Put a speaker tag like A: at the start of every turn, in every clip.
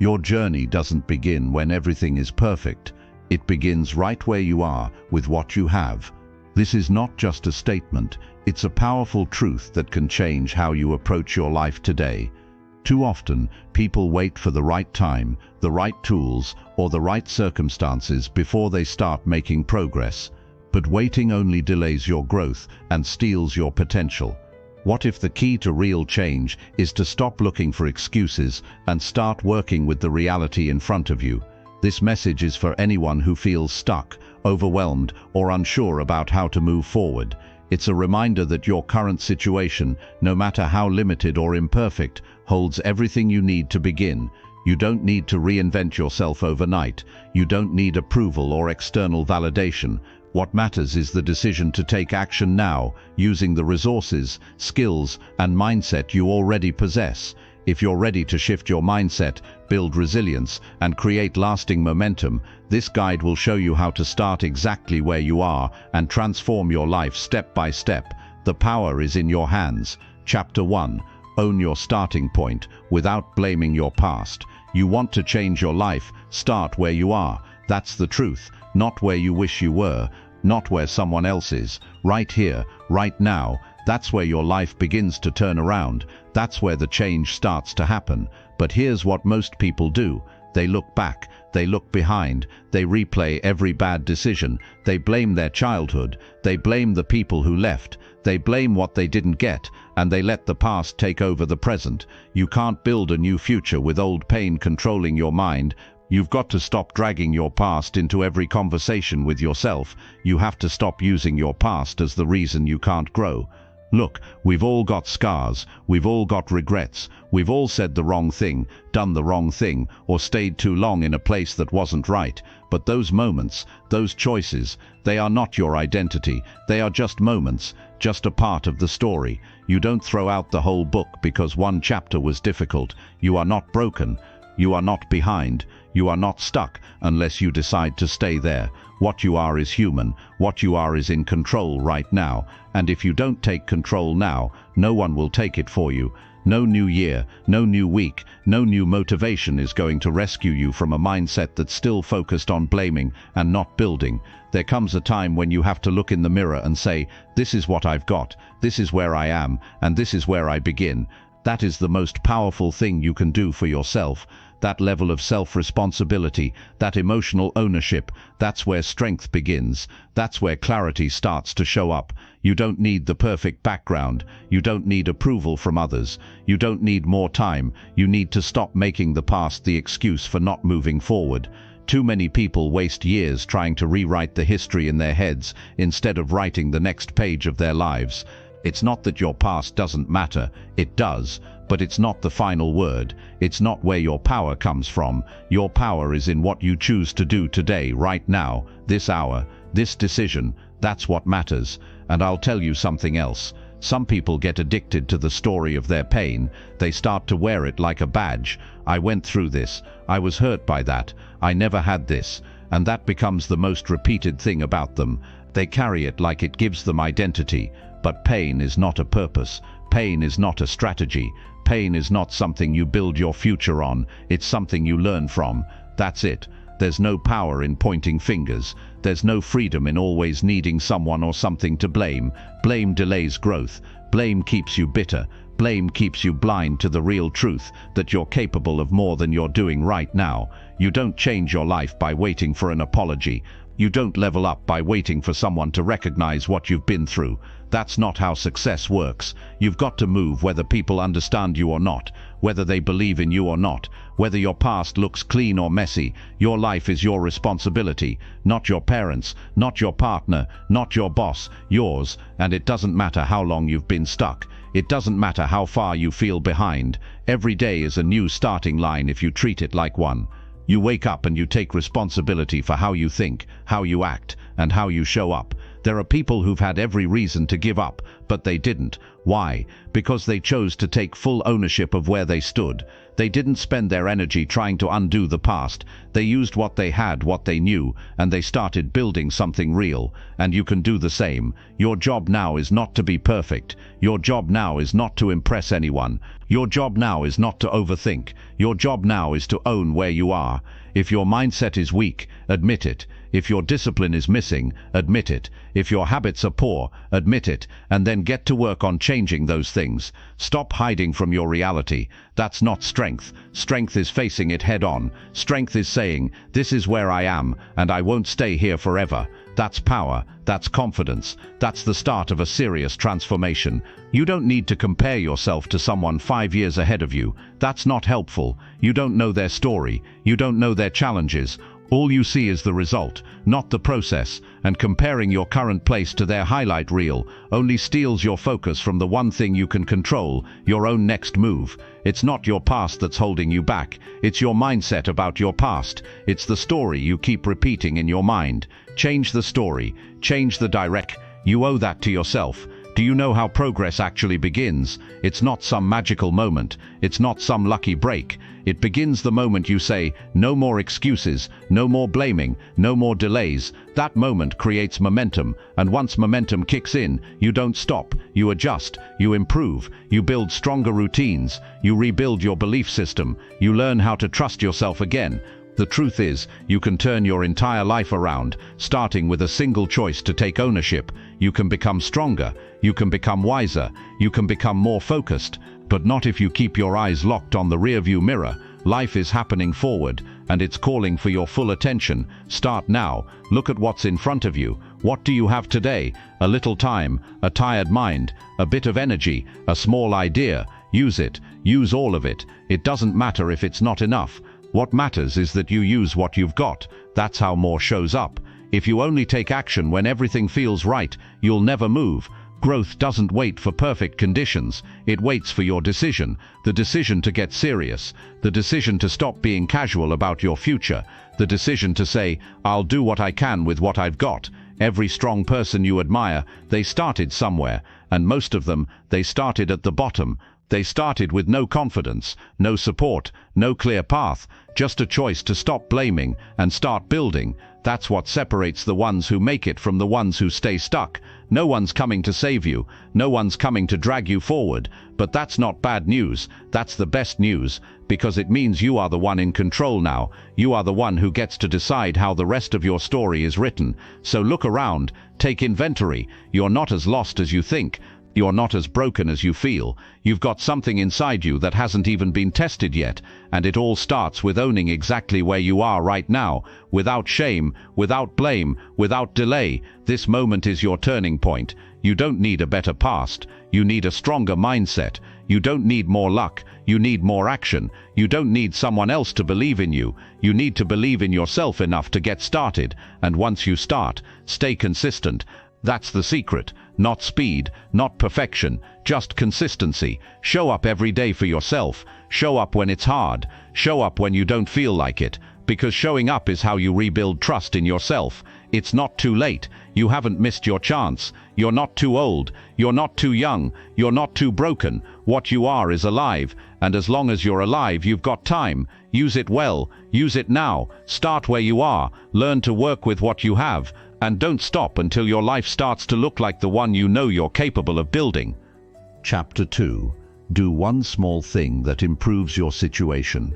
A: Your journey doesn't begin when everything is perfect. It begins right where you are, with what you have. This is not just a statement, it's a powerful truth that can change how you approach your life today. Too often, people wait for the right time, the right tools, or the right circumstances before they start making progress. But waiting only delays your growth and steals your potential. What if the key to real change is to stop looking for excuses and start working with the reality in front of you? This message is for anyone who feels stuck, overwhelmed, or unsure about how to move forward. It's a reminder that your current situation, no matter how limited or imperfect, holds everything you need to begin. You don't need to reinvent yourself overnight. You don't need approval or external validation. What matters is the decision to take action now, using the resources, skills, and mindset you already possess. If you're ready to shift your mindset, build resilience, and create lasting momentum, this guide will show you how to start exactly where you are and transform your life step by step. The power is in your hands. Chapter 1. Own your starting point without blaming your past. You want to change your life, start where you are. That's the truth, not where you wish you were, not where someone else is. Right here, right now, that's where your life begins to turn around. That's where the change starts to happen. But here's what most people do. They look back, they look behind, they replay every bad decision, they blame their childhood, they blame the people who left, they blame what they didn't get, and they let the past take over the present. You can't build a new future with old pain controlling your mind. You've got to stop dragging your past into every conversation with yourself. You have to stop using your past as the reason you can't grow. Look, we've all got scars, we've all got regrets, we've all said the wrong thing, done the wrong thing, or stayed too long in a place that wasn't right. But those moments, those choices, they are not your identity. They are just moments, just a part of the story. You don't throw out the whole book because one chapter was difficult. You are not broken. You are not behind. You are not stuck unless you decide to stay there. What you are is human. What you are is in control right now. And if you don't take control now, no one will take it for you. No new year, no new week, no new motivation is going to rescue you from a mindset that's still focused on blaming and not building. There comes a time when you have to look in the mirror and say, this is what I've got, this is where I am, and this is where I begin. That is the most powerful thing you can do for yourself. That level of self-responsibility, that emotional ownership, that's where strength begins. That's where clarity starts to show up. You don't need the perfect background. You don't need approval from others. You don't need more time. You need to stop making the past the excuse for not moving forward. Too many people waste years trying to rewrite the history in their heads instead of writing the next page of their lives. It's not that your past doesn't matter, it does, but it's not the final word. It's not where your power comes from. Your power is in what you choose to do today, right now, this hour, this decision. That's what matters. And I'll tell you something else. Some people get addicted to the story of their pain. They start to wear it like a badge. I went through this. I was hurt by that. I never had this. And that becomes the most repeated thing about them. They carry it like it gives them identity. But pain is not a purpose. Pain is not a strategy. Pain is not something you build your future on. It's something you learn from. That's it. There's no power in pointing fingers. There's no freedom in always needing someone or something to blame. Blame delays growth. Blame keeps you bitter. Blame keeps you blind to the real truth, that you're capable of more than you're doing right now. You don't change your life by waiting for an apology. You don't level up by waiting for someone to recognize what you've been through. That's not how success works. You've got to move whether people understand you or not, whether they believe in you or not, whether your past looks clean or messy. Your life is your responsibility, not your parents', not your partner, not your boss, yours. And it doesn't matter how long you've been stuck. It doesn't matter how far you feel behind. Every day is a new starting line if you treat it like one. You wake up and you take responsibility for how you think, how you act, and how you show up. There are people who've had every reason to give up, but they didn't. Why? Because they chose to take full ownership of where they stood. They didn't spend their energy trying to undo the past. They used what they had, what they knew, and they started building something real. And you can do the same. Your job now is not to be perfect. Your job now is not to impress anyone. Your job now is not to overthink. Your job now is to own where you are. If your mindset is weak, admit it. If your discipline is missing, admit it. If your habits are poor, admit it, and then get to work on changing those things. Stop hiding from your reality. That's not strength. Strength is facing it head on. Strength is saying, this is where I am, and I won't stay here forever. That's power. That's confidence. That's the start of a serious transformation. You don't need to compare yourself to someone 5 years ahead of you. That's not helpful. You don't know their story. You don't know their challenges. All you see is the result, not the process, and comparing your current place to their highlight reel only steals your focus from the one thing you can control, your own next move. It's not your past that's holding you back. It's your mindset about your past. It's the story you keep repeating in your mind. Change the story. Change the direct. You owe that to yourself. Do you know how progress actually begins? It's not some magical moment. It's not some lucky break. It begins the moment you say, no more excuses, no more blaming, no more delays. That moment creates momentum, and once momentum kicks in, you don't stop, you adjust, you improve, you build stronger routines, you rebuild your belief system, you learn how to trust yourself again. The truth is, you can turn your entire life around, starting with a single choice to take ownership. You can become stronger, you can become wiser, you can become more focused, but not if you keep your eyes locked on the rearview mirror. Life is happening forward, and it's calling for your full attention. Start now. Look at what's in front of you. What do you have today? A little time, a tired mind, a bit of energy, a small idea. Use it. Use all of it. It doesn't matter if it's not enough. What matters is that you use what you've got. That's how more shows up. If you only take action when everything feels right, you'll never move. Growth doesn't wait for perfect conditions. It waits for your decision. The decision to get serious. The decision to stop being casual about your future. The decision to say, I'll do what I can with what I've got. Every strong person you admire, they started somewhere, and most of them, they started at the bottom. They started with no confidence, no support, no clear path, just a choice to stop blaming and start building. That's what separates the ones who make it from the ones who stay stuck. No one's coming to save you. No one's coming to drag you forward. But that's not bad news. That's the best news, because it means you are the one in control now. You are the one who gets to decide how the rest of your story is written. So look around, take inventory. You're not as lost as you think. You're not as broken as you feel. You've got something inside you that hasn't even been tested yet, and it all starts with owning exactly where you are right now, without shame, without blame, without delay. This moment is your turning point. You don't need a better past. You need a stronger mindset. You don't need more luck. You need more action. You don't need someone else to believe in you. You need to believe in yourself enough to get started, and once you start, stay consistent. That's the secret. Not speed, not perfection, just consistency. Show up every day for yourself. Show up when it's hard. Show up when you don't feel like it. Because showing up is how you rebuild trust in yourself. It's not too late. You haven't missed your chance. You're not too old. You're not too young. You're not too broken. What you are is alive. And as long as you're alive, you've got time. Use it well. Use it now. Start where you are. Learn to work with what you have. And don't stop until your life starts to look like the one you know you're capable of building. Chapter 2. Do one small thing that improves your situation.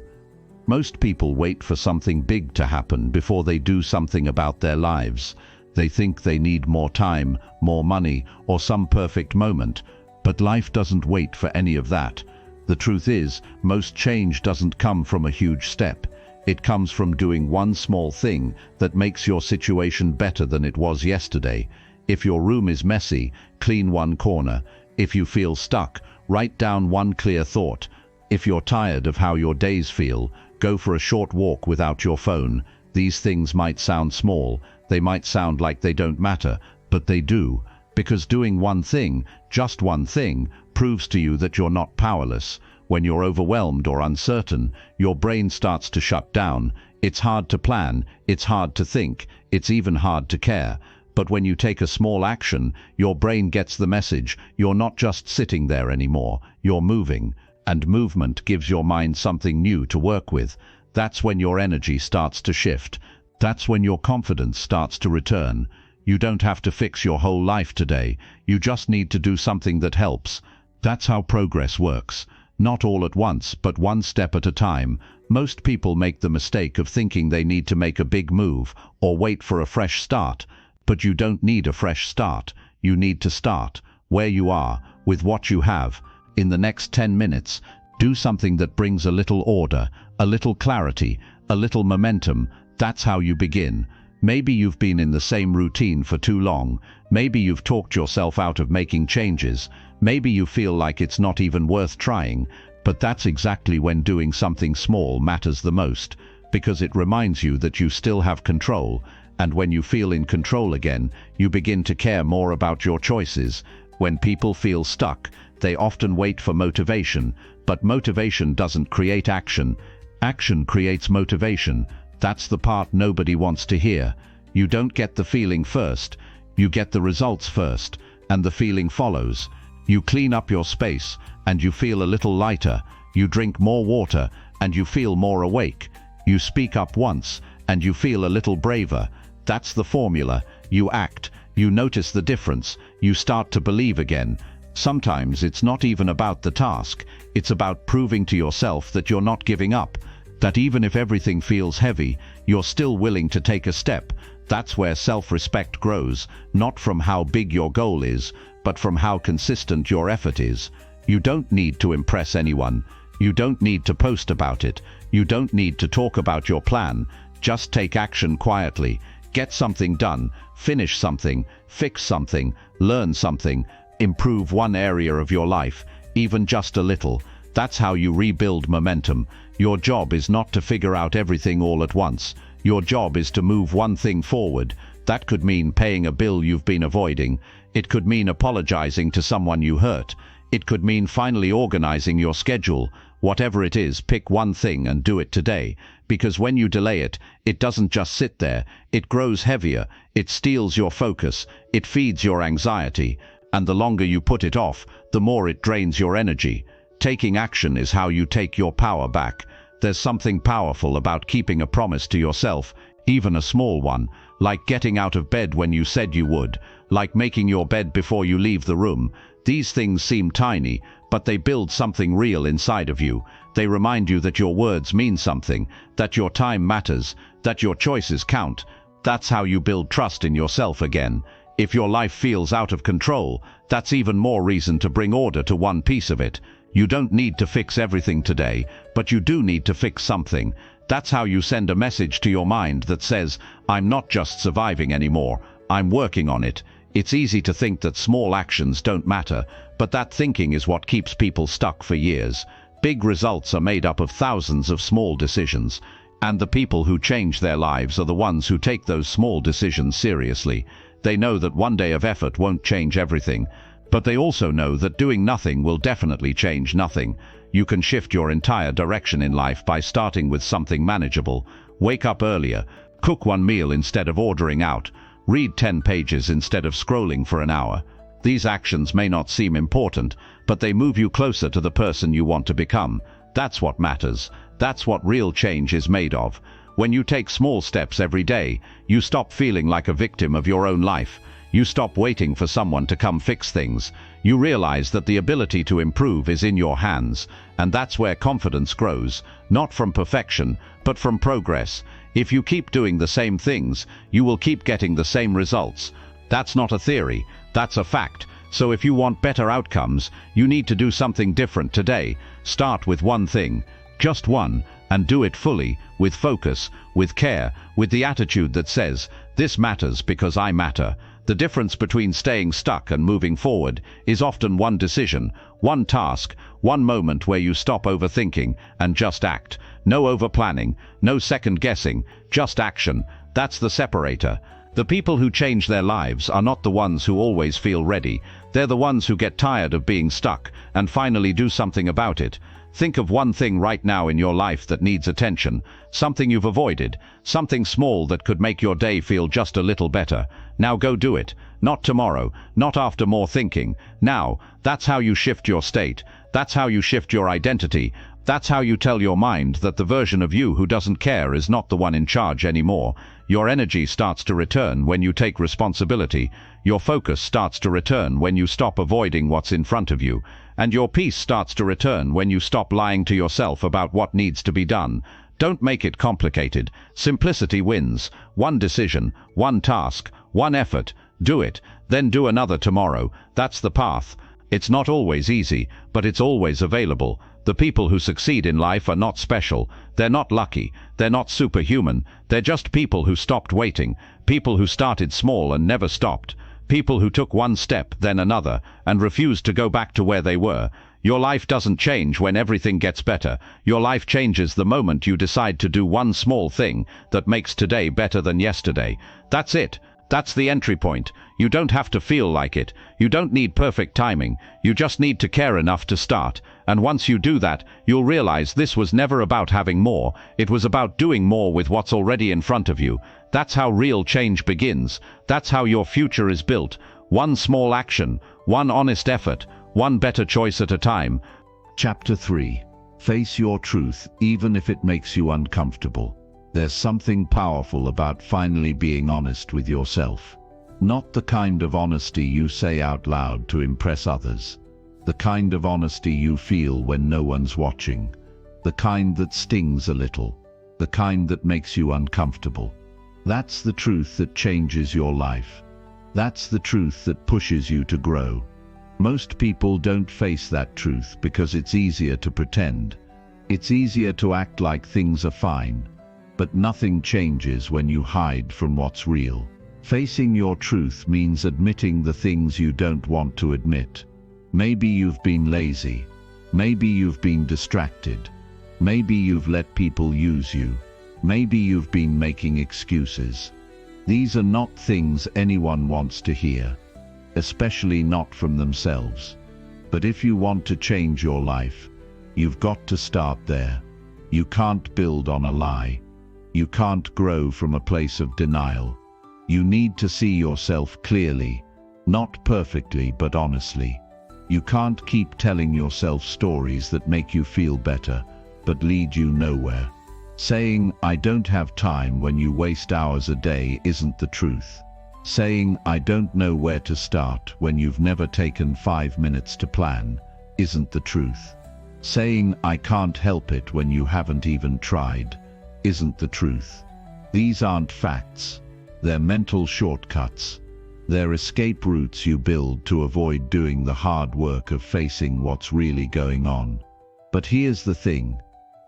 A: Most people wait for something big to happen before they do something about their lives. They think they need more time, more money, or some perfect moment. But life doesn't wait for any of that. The truth is, most change doesn't come from a huge step. It comes from doing one small thing that makes your situation better than it was yesterday. If your room is messy, clean one corner. If you feel stuck, write down one clear thought. If you're tired of how your days feel, go for a short walk without your phone. These things might sound small, they might sound like they don't matter, but they do. Because doing one thing, just one thing, proves to you that you're not powerless. When you're overwhelmed or uncertain, your brain starts to shut down. It's hard to plan, it's hard to think, it's even hard to care. But when you take a small action, your brain gets the message. You're not just sitting there anymore, you're moving. And movement gives your mind something new to work with. That's when your energy starts to shift. That's when your confidence starts to return. You don't have to fix your whole life today. You just need to do something that helps. That's how progress works. Not all at once, but one step at a time. Most people make the mistake of thinking they need to make a big move or wait for a fresh start. But you don't need a fresh start. You need to start where you are, with what you have. In the next 10 minutes, do something that brings a little order, a little clarity, a little momentum. That's how you begin. Maybe you've been in the same routine for too long. Maybe you've talked yourself out of making changes. Maybe you feel like it's not even worth trying. But that's exactly when doing something small matters the most, because it reminds you that you still have control. And when you feel in control again, you begin to care more about your choices. When people feel stuck, they often wait for motivation, but motivation doesn't create action. Action creates motivation. That's the part nobody wants to hear. You don't get the feeling first, you get the results first, and the feeling follows. You clean up your space, and you feel a little lighter. You drink more water, and you feel more awake. You speak up once, and you feel a little braver. That's the formula. You act, you notice the difference, you start to believe again. Sometimes it's not even about the task, it's about proving to yourself that you're not giving up. That even if everything feels heavy, you're still willing to take a step. That's where self-respect grows, not from how big your goal is, but from how consistent your effort is. You don't need to impress anyone. You don't need to post about it. You don't need to talk about your plan. Just take action quietly. Get something done. Finish something. Fix something. Learn something. Improve one area of your life, even just a little. That's how you rebuild momentum. Your job is not to figure out everything all at once. Your job is to move one thing forward. That could mean paying a bill you've been avoiding. It could mean apologizing to someone you hurt. It could mean finally organizing your schedule. Whatever it is, pick one thing and do it today. Because when you delay it, it doesn't just sit there. It grows heavier. It steals your focus. It feeds your anxiety. And the longer you put it off, the more it drains your energy. Taking action is how you take your power back. There's something powerful about keeping a promise to yourself, even a small one, like getting out of bed when you said you would, like making your bed before you leave the room. These things seem tiny, but they build something real inside of you. They remind you that your words mean something, that your time matters, that your choices count. That's how you build trust in yourself again. If your life feels out of control, that's even more reason to bring order to one piece of it. You don't need to fix everything today, but you do need to fix something. That's how you send a message to your mind that says, I'm not just surviving anymore, I'm working on it. It's easy to think that small actions don't matter, but that thinking is what keeps people stuck for years. Big results are made up of thousands of small decisions, and the people who change their lives are the ones who take those small decisions seriously. They know that one day of effort won't change everything, but they also know that doing nothing will definitely change nothing. You can shift your entire direction in life by starting with something manageable. Wake up earlier, cook one meal instead of ordering out, read 10 pages instead of scrolling for an hour. These actions may not seem important, but they move you closer to the person you want to become. That's what matters. That's what real change is made of. When you take small steps every day, you stop feeling like a victim of your own life. You stop waiting for someone to come fix things. You realize that the ability to improve is in your hands, and that's where confidence grows, not from perfection, but from progress. If you keep doing the same things, you will keep getting the same results. That's not a theory, that's a fact. So if you want better outcomes, you need to do something different today. Start with one thing, just one, and do it fully, with focus, with care, with the attitude that says, this matters because I matter. The difference between staying stuck and moving forward is often one decision, one task, one moment where you stop overthinking and just act. No overplanning, no second guessing, just action. That's the separator. The people who change their lives are not the ones who always feel ready. They're the ones who get tired of being stuck and finally do something about it. Think of one thing right now in your life that needs attention, something you've avoided, something small that could make your day feel just a little better. Now go do it. Not tomorrow, not after more thinking. Now, that's how you shift your state. That's how you shift your identity. That's how you tell your mind that the version of you who doesn't care is not the one in charge anymore. Your energy starts to return when you take responsibility. Your focus starts to return when you stop avoiding what's in front of you. And your peace starts to return when you stop lying to yourself about what needs to be done. Don't make it complicated. Simplicity wins. One decision, one task, one effort. Do it, then do another tomorrow. That's the path. It's not always easy, but it's always available. The people who succeed in life are not special. They're not lucky. They're not superhuman. They're just people who stopped waiting. People who started small and never stopped. People who took one step, then another, and refused to go back to where they were. Your life doesn't change when everything gets better. Your life changes the moment you decide to do one small thing that makes today better than yesterday. That's it. That's the entry point. You don't have to feel like it. You don't need perfect timing. You just need to care enough to start. And once you do that, you'll realize this was never about having more. It was about doing more with what's already in front of you. That's how real change begins. That's how your future is built. One small action, one honest effort, one better choice at a time.
B: Chapter 3. Face your truth, even if it makes you uncomfortable. There's something powerful about finally being honest with yourself. Not the kind of honesty you say out loud to impress others. The kind of honesty you feel when no one's watching. The kind that stings a little. The kind that makes you uncomfortable. That's the truth that changes your life. That's the truth that pushes you to grow. Most people don't face that truth because it's easier to pretend. It's easier to act like things are fine. But nothing changes when you hide from what's real. Facing your truth means admitting the things you don't want to admit. Maybe you've been lazy. Maybe you've been distracted. Maybe you've let people use you. Maybe you've been making excuses. These are not things anyone wants to hear, especially not from themselves. But if you want to change your life, you've got to start there. You can't build on a lie. You can't grow from a place of denial. You need to see yourself clearly, not perfectly but honestly. You can't keep telling yourself stories that make you feel better, but lead you nowhere. Saying, "I don't have time" when you waste hours a day isn't the truth. Saying, "I don't know where to start" when you've never taken 5 minutes to plan isn't the truth. Saying, "I can't help it" when you haven't even tried isn't the truth. These aren't facts. They're mental shortcuts. They're escape routes you build to avoid doing the hard work of facing what's really going on. But here's the thing.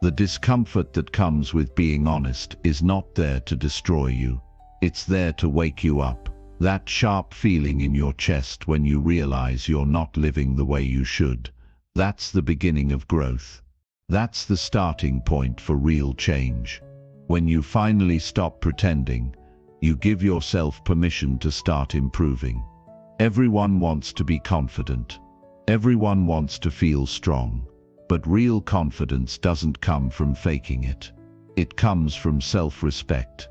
B: The discomfort that comes with being honest is not there to destroy you. It's there to wake you up. That sharp feeling in your chest when you realize you're not living the way you should. That's the beginning of growth. That's the starting point for real change. When you finally stop pretending, you give yourself permission to start improving. Everyone wants to be confident. Everyone wants to feel strong. But real confidence doesn't come from faking it. It comes from self-respect.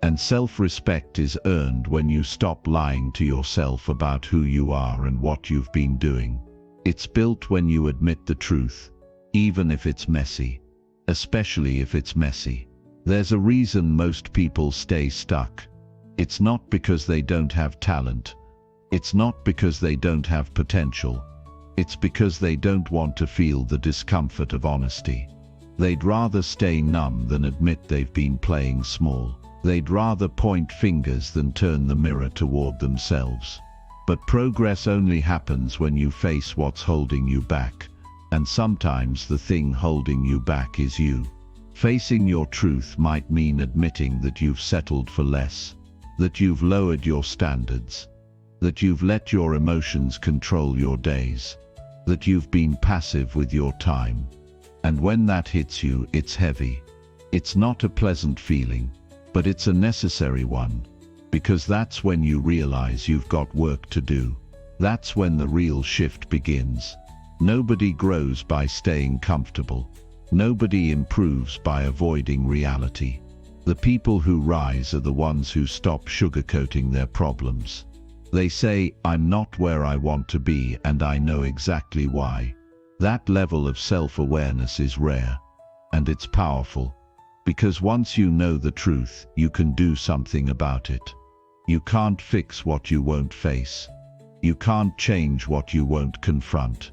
B: And self-respect is earned when you stop lying to yourself about who you are and what you've been doing. It's built when you admit the truth, even if it's messy. Especially if it's messy. There's a reason most people stay stuck. It's not because they don't have talent. It's not because they don't have potential. It's because they don't want to feel the discomfort of honesty. They'd rather stay numb than admit they've been playing small. They'd rather point fingers than turn the mirror toward themselves. But progress only happens when you face what's holding you back. And sometimes the thing holding you back is you. Facing your truth might mean admitting that you've settled for less, that you've lowered your standards, that you've let your emotions control your days, that you've been passive with your time. And when that hits you, it's heavy. It's not a pleasant feeling, but it's a necessary one. Because that's when you realize you've got work to do. That's when the real shift begins. Nobody grows by staying comfortable. Nobody improves by avoiding reality. The people who rise are the ones who stop sugarcoating their problems. They say, I'm not where I want to be and I know exactly why. That level of self-awareness is rare. And it's powerful. Because once you know the truth, you can do something about it. You can't fix what you won't face. You can't change what you won't confront.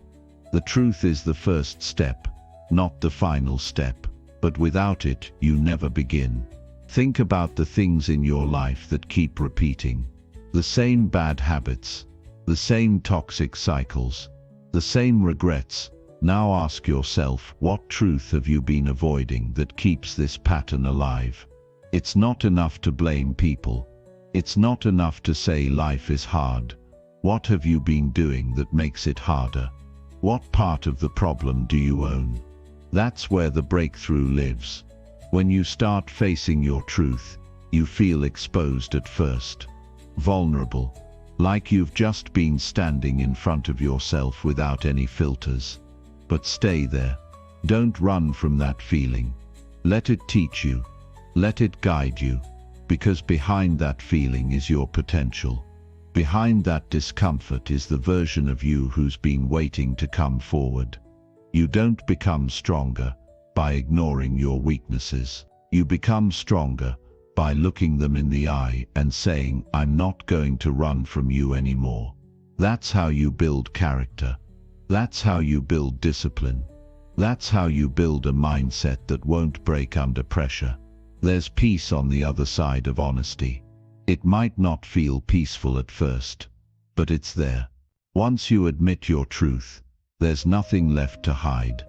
B: The truth is the first step, not the final step. But without it, you never begin. Think about the things in your life that keep repeating. The same bad habits, the same toxic cycles, the same regrets. Now ask yourself, what truth have you been avoiding that keeps this pattern alive? It's not enough to blame people. It's not enough to say life is hard. What have you been doing that makes it harder? What part of the problem do you own? That's where the breakthrough lives. When you start facing your truth, you feel exposed at first. Vulnerable, like you've just been standing in front of yourself without any filters. But stay there. Don't run from that feeling. Let it teach you. Let it guide you. Because behind that feeling is your potential. Behind that discomfort is the version of you who's been waiting to come forward. You don't become stronger by ignoring your weaknesses. You become stronger by looking them in the eye and saying, I'm not going to run from you anymore. That's how you build character. That's how you build discipline. That's how you build a mindset that won't break under pressure. There's peace on the other side of honesty. It might not feel peaceful at first, but it's there. Once you admit your truth, there's nothing left to hide.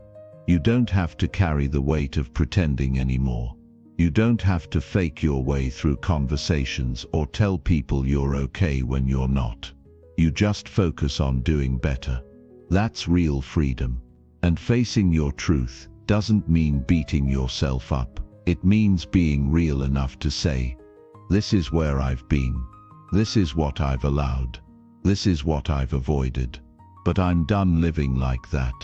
B: You don't have to carry the weight of pretending anymore. You don't have to fake your way through conversations or tell people you're okay when you're not. You just focus on doing better. That's real freedom. And facing your truth doesn't mean beating yourself up. It means being real enough to say, this is where I've been. This is what I've allowed. This is what I've avoided. But I'm done living like that.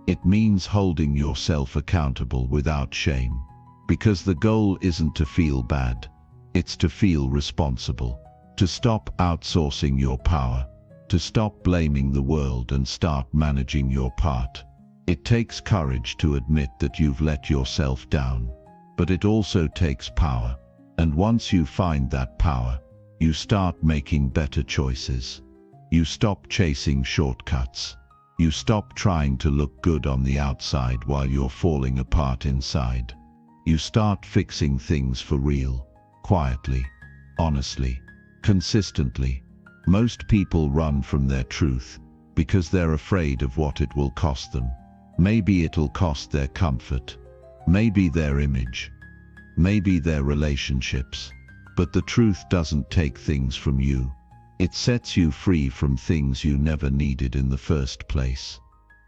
B: It means holding yourself accountable without shame. Because the goal isn't to feel bad. It's to feel responsible. To stop outsourcing your power. To stop blaming the world and start managing your part. It takes courage to admit that you've let yourself down. But it also takes power. And once you find that power, you start making better choices. You stop chasing shortcuts. You stop trying to look good on the outside while you're falling apart inside. You start fixing things for real, quietly, honestly, consistently. Most people run from their truth because they're afraid of what it will cost them. Maybe it'll cost their comfort. Maybe their image. Maybe their relationships. But the truth doesn't take things from you. It sets you free from things you never needed in the first place.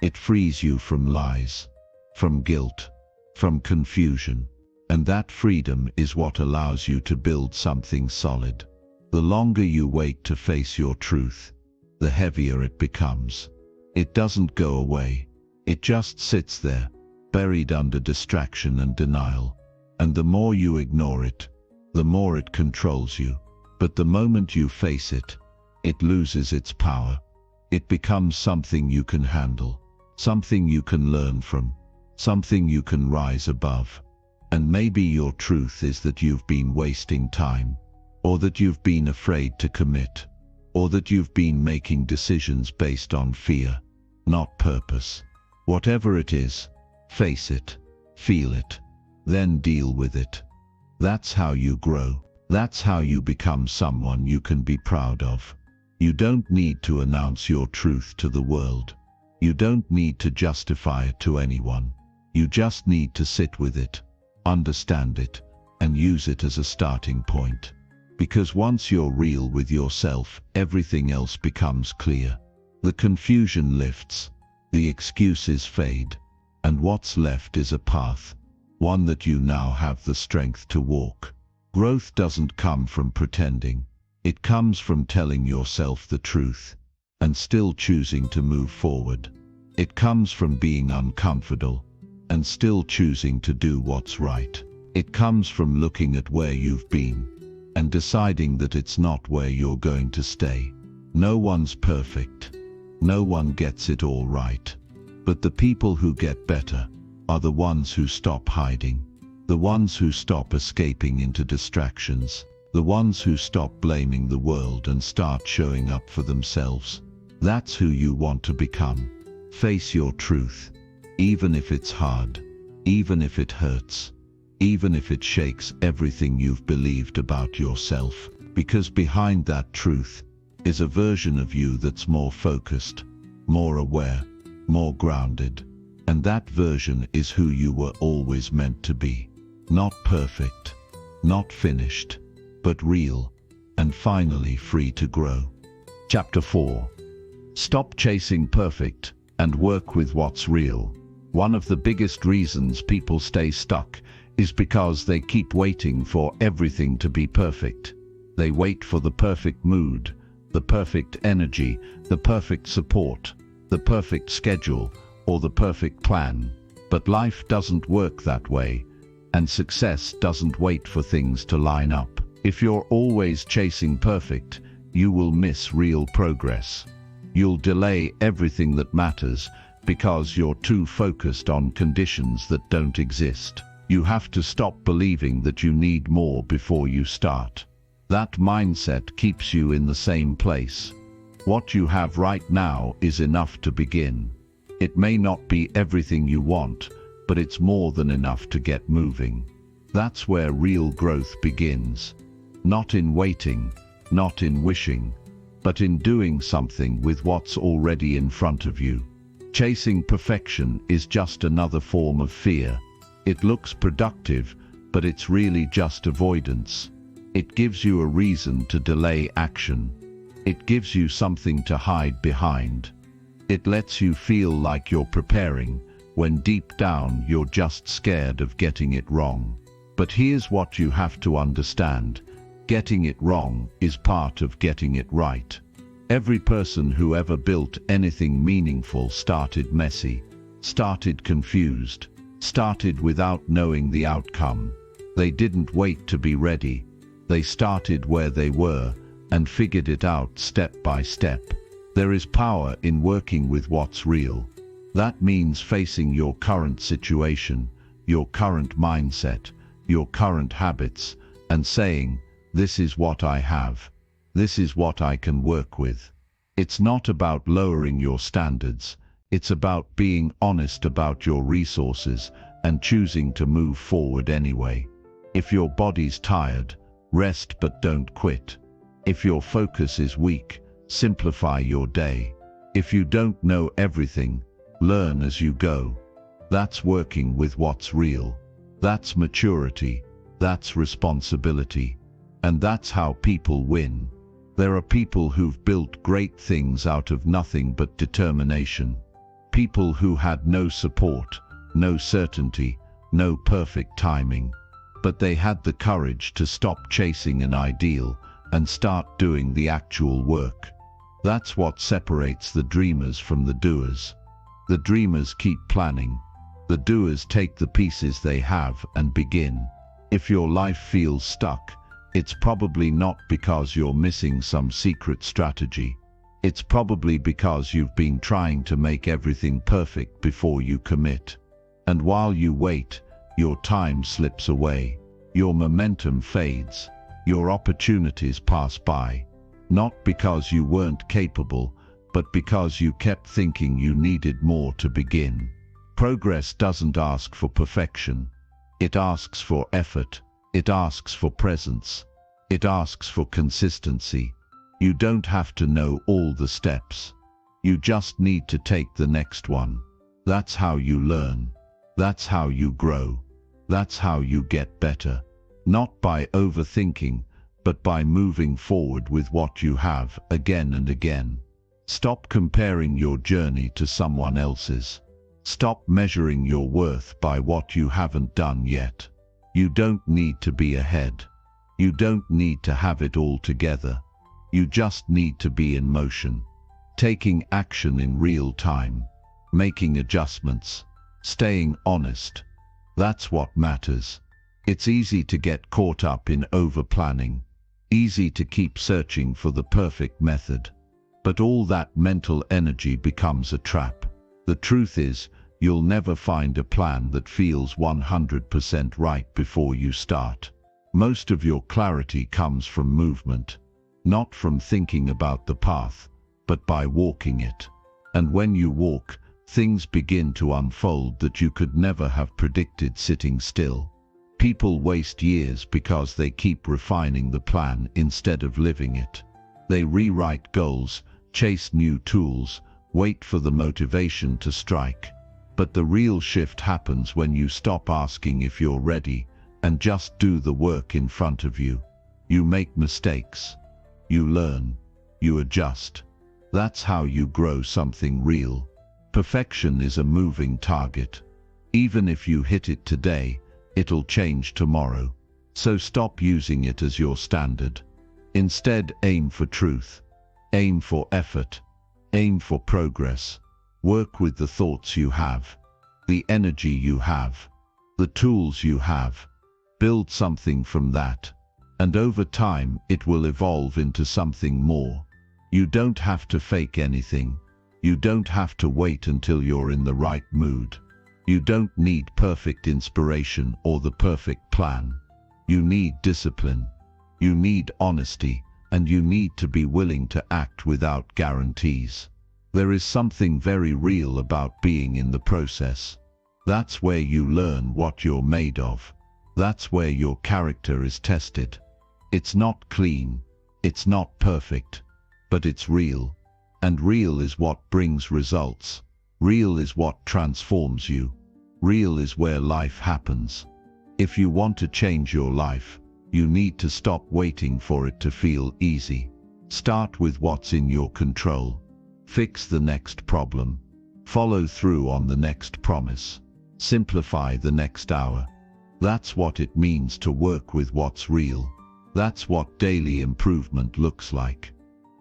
B: It frees you from lies, from guilt, from confusion. And that freedom is what allows you to build something solid. The longer you wait to face your truth, the heavier it becomes. It doesn't go away. It just sits there, buried under distraction and denial. And the more you ignore it, the more it controls you. But the moment you face it, it loses its power. It becomes something you can handle, something you can learn from, something you can rise above. And maybe your truth is that you've been wasting time, or that you've been afraid to commit, or that you've been making decisions based on fear, not purpose. Whatever it is, face it, feel it, then deal with it. That's how you grow. That's how you become someone you can be proud of. You don't need to announce your truth to the world. You don't need to justify it to anyone. You just need to sit with it, understand it, and use it as a starting point. Because once you're real with yourself, everything else becomes clear. The confusion lifts, the excuses fade, and what's left is a path, one that you now have the strength to walk. Growth doesn't come from pretending. It comes from telling yourself the truth and still choosing to move forward. It comes from being uncomfortable and still choosing to do what's right. It comes from looking at where you've been and deciding that it's not where you're going to stay. No one's perfect. No one gets it all right. But the people who get better are the ones who stop hiding, the ones who stop escaping into distractions, the ones who stop blaming the world and start showing up for themselves. That's who you want to become. Face your truth, even if it's hard, even if it hurts, even if it shakes everything you've believed about yourself, because behind that truth is a version of you that's more focused, more aware, more grounded. And that version is who you were always meant to be. Not perfect, not finished, but real, and finally free to grow. Chapter 4. Stop chasing perfect and work with what's real. One of the biggest reasons people stay stuck is because they keep waiting for everything to be perfect. They wait for the perfect mood, the perfect energy, the perfect support, the perfect schedule, or the perfect plan. But life doesn't work that way, and success doesn't wait for things to line up. If you're always chasing perfect, you will miss real progress. You'll delay everything that matters because you're too focused on conditions that don't exist. You have to stop believing that you need more before you start. That mindset keeps you in the same place. What you have right now is enough to begin. It may not be everything you want, but it's more than enough to get moving. That's where real growth begins. Not in waiting, not in wishing, but in doing something with what's already in front of you. Chasing perfection is just another form of fear. It looks productive, but it's really just avoidance. It gives you a reason to delay action. It gives you something to hide behind. It lets you feel like you're preparing, when deep down you're just scared of getting it wrong. But here's what you have to understand. Getting it wrong is part of getting it right. Every person who ever built anything meaningful started messy, started confused, started without knowing the outcome. They didn't wait to be ready. They started where they were and figured it out step by step. There is power in working with what's real. That means facing your current situation, your current mindset, your current habits, and saying, "This is what I have. This is what I can work with." It's not about lowering your standards. It's about being honest about your resources and choosing to move forward anyway. If your body's tired, rest but don't quit. If your focus is weak, simplify your day. If you don't know everything, learn as you go. That's working with what's real. That's maturity. That's responsibility. And that's how people win. There are people who've built great things out of nothing but determination. People who had no support, no certainty, no perfect timing. But they had the courage to stop chasing an ideal and start doing the actual work. That's what separates the dreamers from the doers. The dreamers keep planning. The doers take the pieces they have and begin. If your life feels stuck, it's probably not because you're missing some secret strategy. It's probably because you've been trying to make everything perfect before you commit. And while you wait, your time slips away. Your momentum fades. Your opportunities pass by. Not because you weren't capable, but because you kept thinking you needed more to begin. Progress doesn't ask for perfection. It asks for effort. It asks for presence. It asks for consistency. You don't have to know all the steps. You just need to take the next one. That's how you learn. That's how you grow. That's how you get better. Not by overthinking, but by moving forward with what you have again and again. Stop comparing your journey to someone else's. Stop measuring your worth by what you haven't done yet. You don't need to be ahead. You don't need to have it all together. You just need to be in motion, taking action in real time, making adjustments, staying honest. That's what matters. It's easy to get caught up in over-planning, easy to keep searching for the perfect method. But all that mental energy becomes a trap. The truth is, you'll never find a plan that feels 100% right before you start. Most of your clarity comes from movement, not from thinking about the path, but by walking it. And when you walk, things begin to unfold that you could never have predicted sitting still. People waste years because they keep refining the plan instead of living it. They rewrite goals, chase new tools, wait for the motivation to strike. But the real shift happens when you stop asking if you're ready and just do the work in front of you. You make mistakes. You learn. You adjust. That's how you grow something real. Perfection is a moving target. Even if you hit it today, it'll change tomorrow. So stop using it as your standard. Instead, aim for truth. Aim for effort. Aim for progress. Work with the thoughts you have, the energy you have, the tools you have. Build something from that. And over time, it will evolve into something more. You don't have to fake anything. You don't have to wait until you're in the right mood. You don't need perfect inspiration or the perfect plan. You need discipline. You need honesty, and you need to be willing to act without guarantees. There is something very real about being in the process. That's where you learn what you're made of. That's where your character is tested. It's not clean. It's not perfect. But it's real. And real is what brings results. Real is what transforms you. Real is where life happens. If you want to change your life, you need to stop waiting for it to feel easy. Start with what's in your control. Fix the next problem. Follow through on the next promise. Simplify the next hour. That's what it means to work with what's real. That's what daily improvement looks like.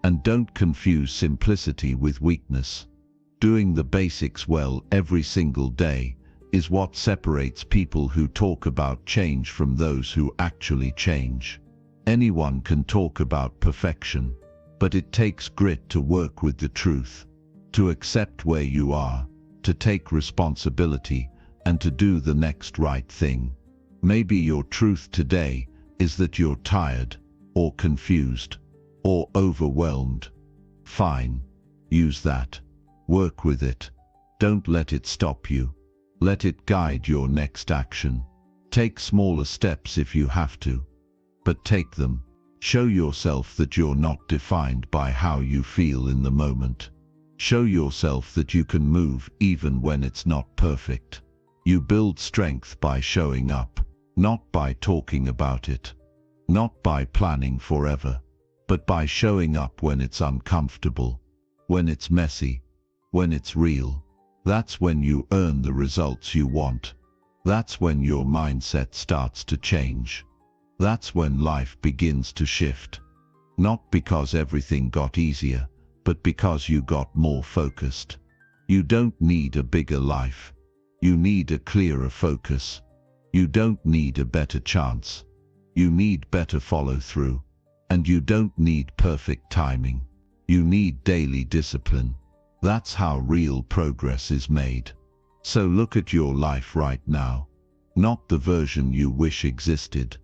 B: And don't confuse simplicity with weakness. Doing the basics well every single day is what separates people who talk about change from those who actually change. Anyone can talk about perfection, but it takes grit to work with the truth, to accept where you are, to take responsibility, and to do the next right thing. Maybe your truth today is that you're tired, or confused, or overwhelmed. Fine. Use that. Work with it. Don't let it stop you. Let it guide your next action. Take smaller steps if you have to, but take them. Show yourself that you're not defined by how you feel in the moment. Show yourself that you can move even when it's not perfect. You build strength by showing up, not by talking about it, not by planning forever, but by showing up when it's uncomfortable, when it's messy, when it's real. That's when you earn the results you want. That's when your mindset starts to change. That's when life begins to shift. Not because everything got easier, but because you got more focused. You don't need a bigger life. You need a clearer focus. You don't need a better chance. You need better follow-through. And you don't need perfect timing. You need daily discipline. That's how real progress is made. So look at your life right now. Not the version you wish existed.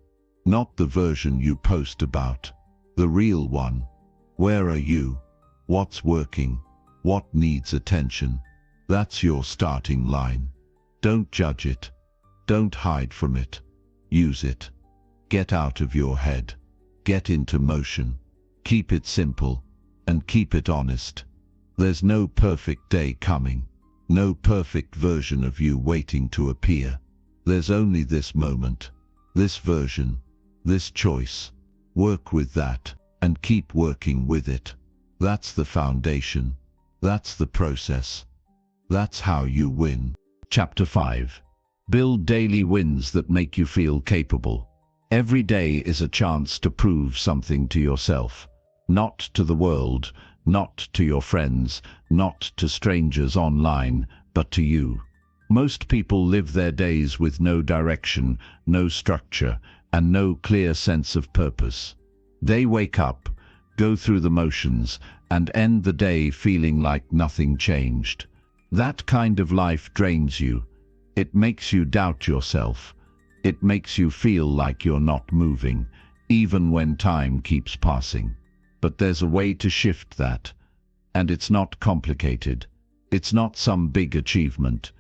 B: Not the version you post about. The real one. Where are you? What's working? What needs attention? That's your starting line. Don't judge it. Don't hide from it. Use it. Get out of your head. Get into motion. Keep it simple. And keep it honest. There's no perfect day coming. No perfect version of you waiting to appear. There's only this moment. This version. This choice. Work with that, and keep working with it. That's the foundation. That's the process. That's how you win.
A: Chapter 5. Build daily wins that make you feel capable. Every day is a chance to prove something to yourself.
B: Not to the world, not to your friends, not to strangers online, but to you. Most people live their days with no direction, no structure, and no clear sense of purpose. They wake up, go through the motions, and end the day feeling like nothing changed. That kind of life drains you. It makes you doubt yourself. It makes you feel like you're not moving, even when time keeps passing. But there's a way to shift that. And it's not complicated. It's not some big achievement.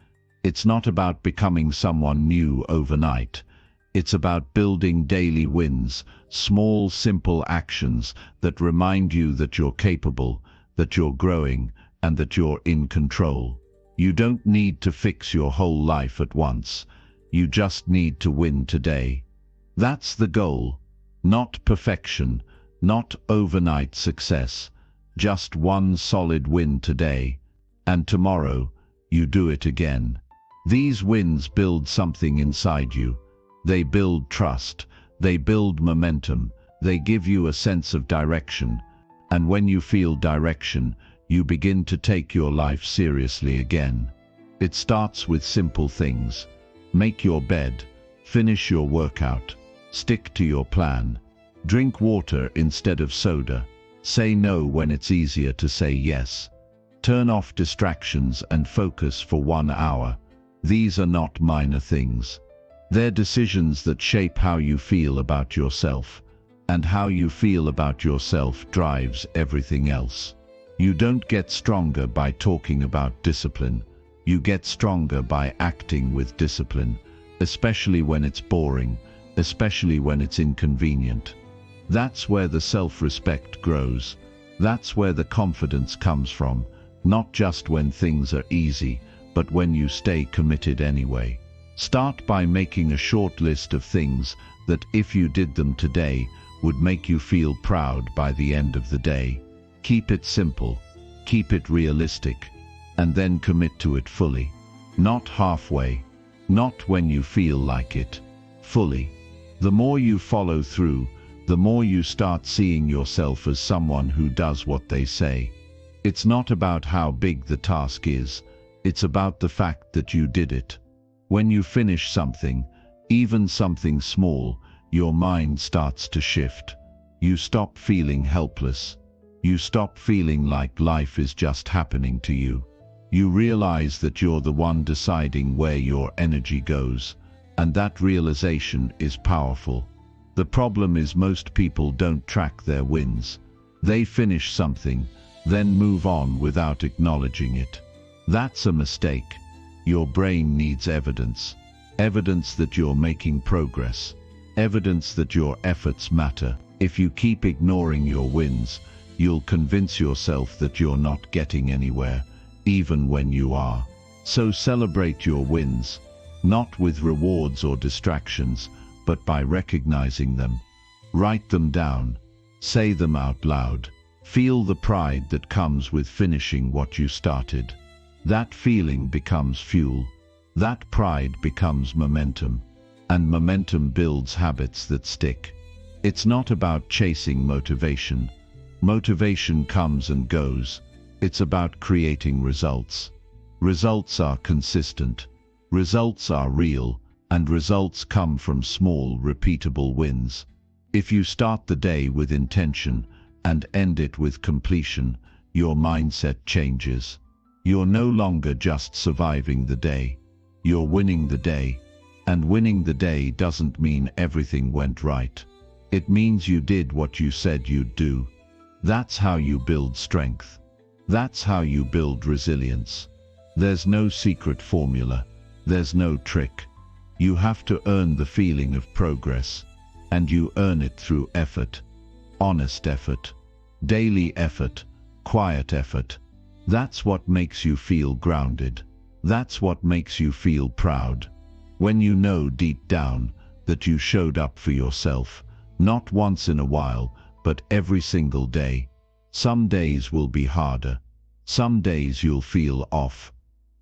B: It's not about becoming someone new overnight. It's about building daily wins, small, simple actions that remind you that you're capable, that you're growing, and that you're in control. You don't need to fix your whole life at once. You just need to win today. That's the goal. Not perfection, not overnight success. Just one solid win today. And tomorrow, you do it again. These wins build something inside you. They build trust. They build momentum. They give you a sense of direction. And when you feel direction, you begin to take your life seriously again. It starts with simple things. Make your bed. Finish your workout. Stick to your plan. Drink water instead of soda. Say no when it's easier to say yes. Turn off distractions and focus for 1 hour. These are not minor things. They're decisions that shape how you feel about yourself. And how you feel about yourself drives everything else. You don't get stronger by talking about discipline. You get stronger by acting with discipline, especially when it's boring, especially when it's inconvenient. That's where the self-respect grows. That's where the confidence comes from, not just when things are easy, but when you stay committed anyway. Start by making a short list of things that, if you did them today, would make you feel proud by the end of the day. Keep it simple, keep it realistic, and then commit to it fully. Not halfway, not when you feel like it, fully. The more you follow through, the more you start seeing yourself as someone who does what they say. It's not about how big the task is, it's about the fact that you did it. When you finish something, even something small, your mind starts to shift. You stop feeling helpless. You stop feeling like life is just happening to you. You realize that you're the one deciding where your energy goes, and that realization is powerful. The problem is most people don't track their wins. They finish something, then move on without acknowledging it. That's a mistake. Your brain needs evidence. Evidence that you're making progress. Evidence that your efforts matter. If you keep ignoring your wins, you'll convince yourself that you're not getting anywhere, even when you are. So celebrate your wins, not with rewards or distractions, but by recognizing them. Write them down. Say them out loud. Feel the pride that comes with finishing what you started. That feeling becomes fuel. That pride becomes momentum. And momentum builds habits that stick. It's not about chasing motivation. Motivation comes and goes. It's about creating results. Results are consistent. Results are real. And results come from small, repeatable wins. If you start the day with intention and end it with completion, your mindset changes. You're no longer just surviving the day. You're winning the day. And winning the day doesn't mean everything went right. It means you did what you said you'd do. That's how you build strength. That's how you build resilience. There's no secret formula. There's no trick. You have to earn the feeling of progress. And you earn it through effort. Honest effort. Daily effort. Quiet effort. That's what makes you feel grounded. That's what makes you feel proud. When you know deep down that you showed up for yourself, not once in a while, but every single day. Some days will be harder. Some days you'll feel off.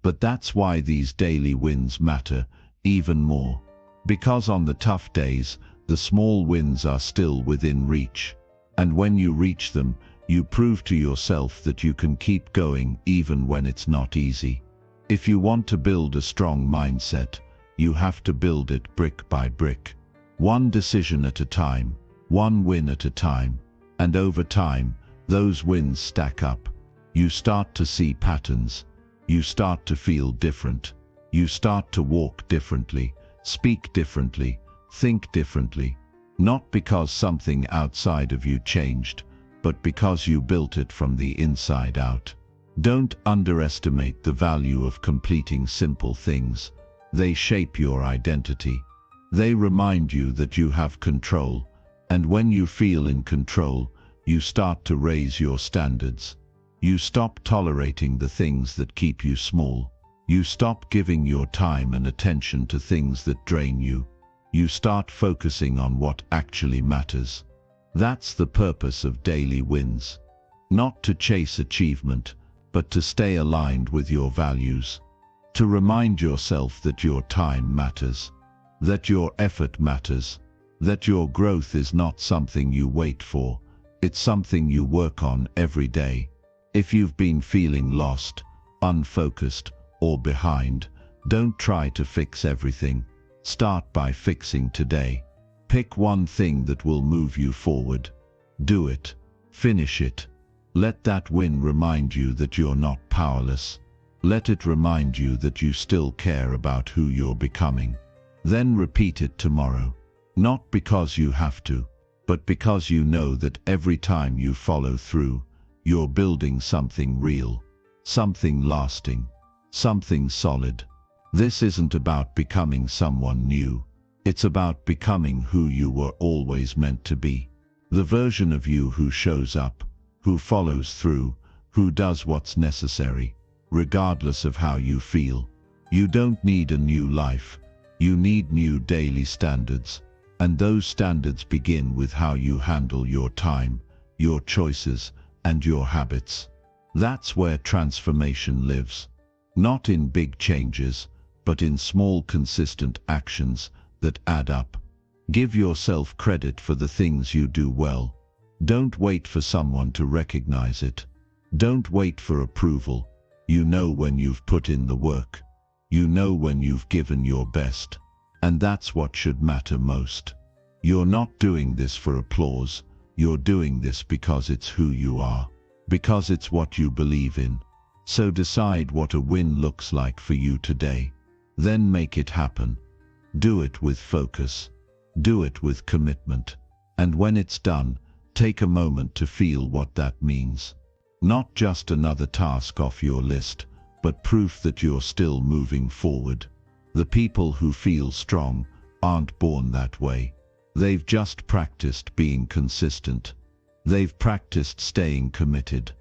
B: But that's why these daily wins matter even more. Because on the tough days, the small wins are still within reach. And when you reach them, you prove to yourself that you can keep going even when it's not easy. If you want to build a strong mindset, you have to build it brick by brick. One decision at a time, one win at a time. And over time, those wins stack up. You start to see patterns. You start to feel different. You start to walk differently, speak differently, think differently. Not because something outside of you changed, but because you built it from the inside out. Don't underestimate the value of completing simple things. They shape your identity. They remind you that you have control, and when you feel in control, you start to raise your standards. You stop tolerating the things that keep you small. You stop giving your time and attention to things that drain you. You start focusing on what actually matters. That's the purpose of daily wins. Not to chase achievement, but to stay aligned with your values. To remind yourself that your time matters, that your effort matters, that your growth is not something you wait for, it's something you work on every day. If you've been feeling lost, unfocused, or behind, don't try to fix everything. Start by fixing today. Pick one thing that will move you forward. Do it. Finish it. Let that win remind you that you're not powerless. Let it remind you that you still care about who you're becoming. Then repeat it tomorrow. Not because you have to, but because you know that every time you follow through, you're building something real, something lasting, something solid. This isn't about becoming someone new. It's about becoming who you were always meant to be. The version of you who shows up, who follows through, who does what's necessary, regardless of how you feel. You don't need a new life. You need new daily standards. And those standards begin with how you handle your time, your choices, and your habits. That's where transformation lives. Not in big changes, but in small consistent actions that add up. Give yourself credit for the things you do well. Don't wait for someone to recognize it. Don't wait for approval. You know when you've put in the work. You know when you've given your best. And that's what should matter most. You're not doing this for applause. You're doing this because it's who you are. Because it's what you believe in. So decide what a win looks like for you today. Then make it happen. Do it with focus. Do it with commitment. And when it's done, take a moment to feel what that means. Not just another task off your list, but proof that you're still moving forward. The people who feel strong aren't born that way. They've just practiced being consistent. They've practiced staying committed.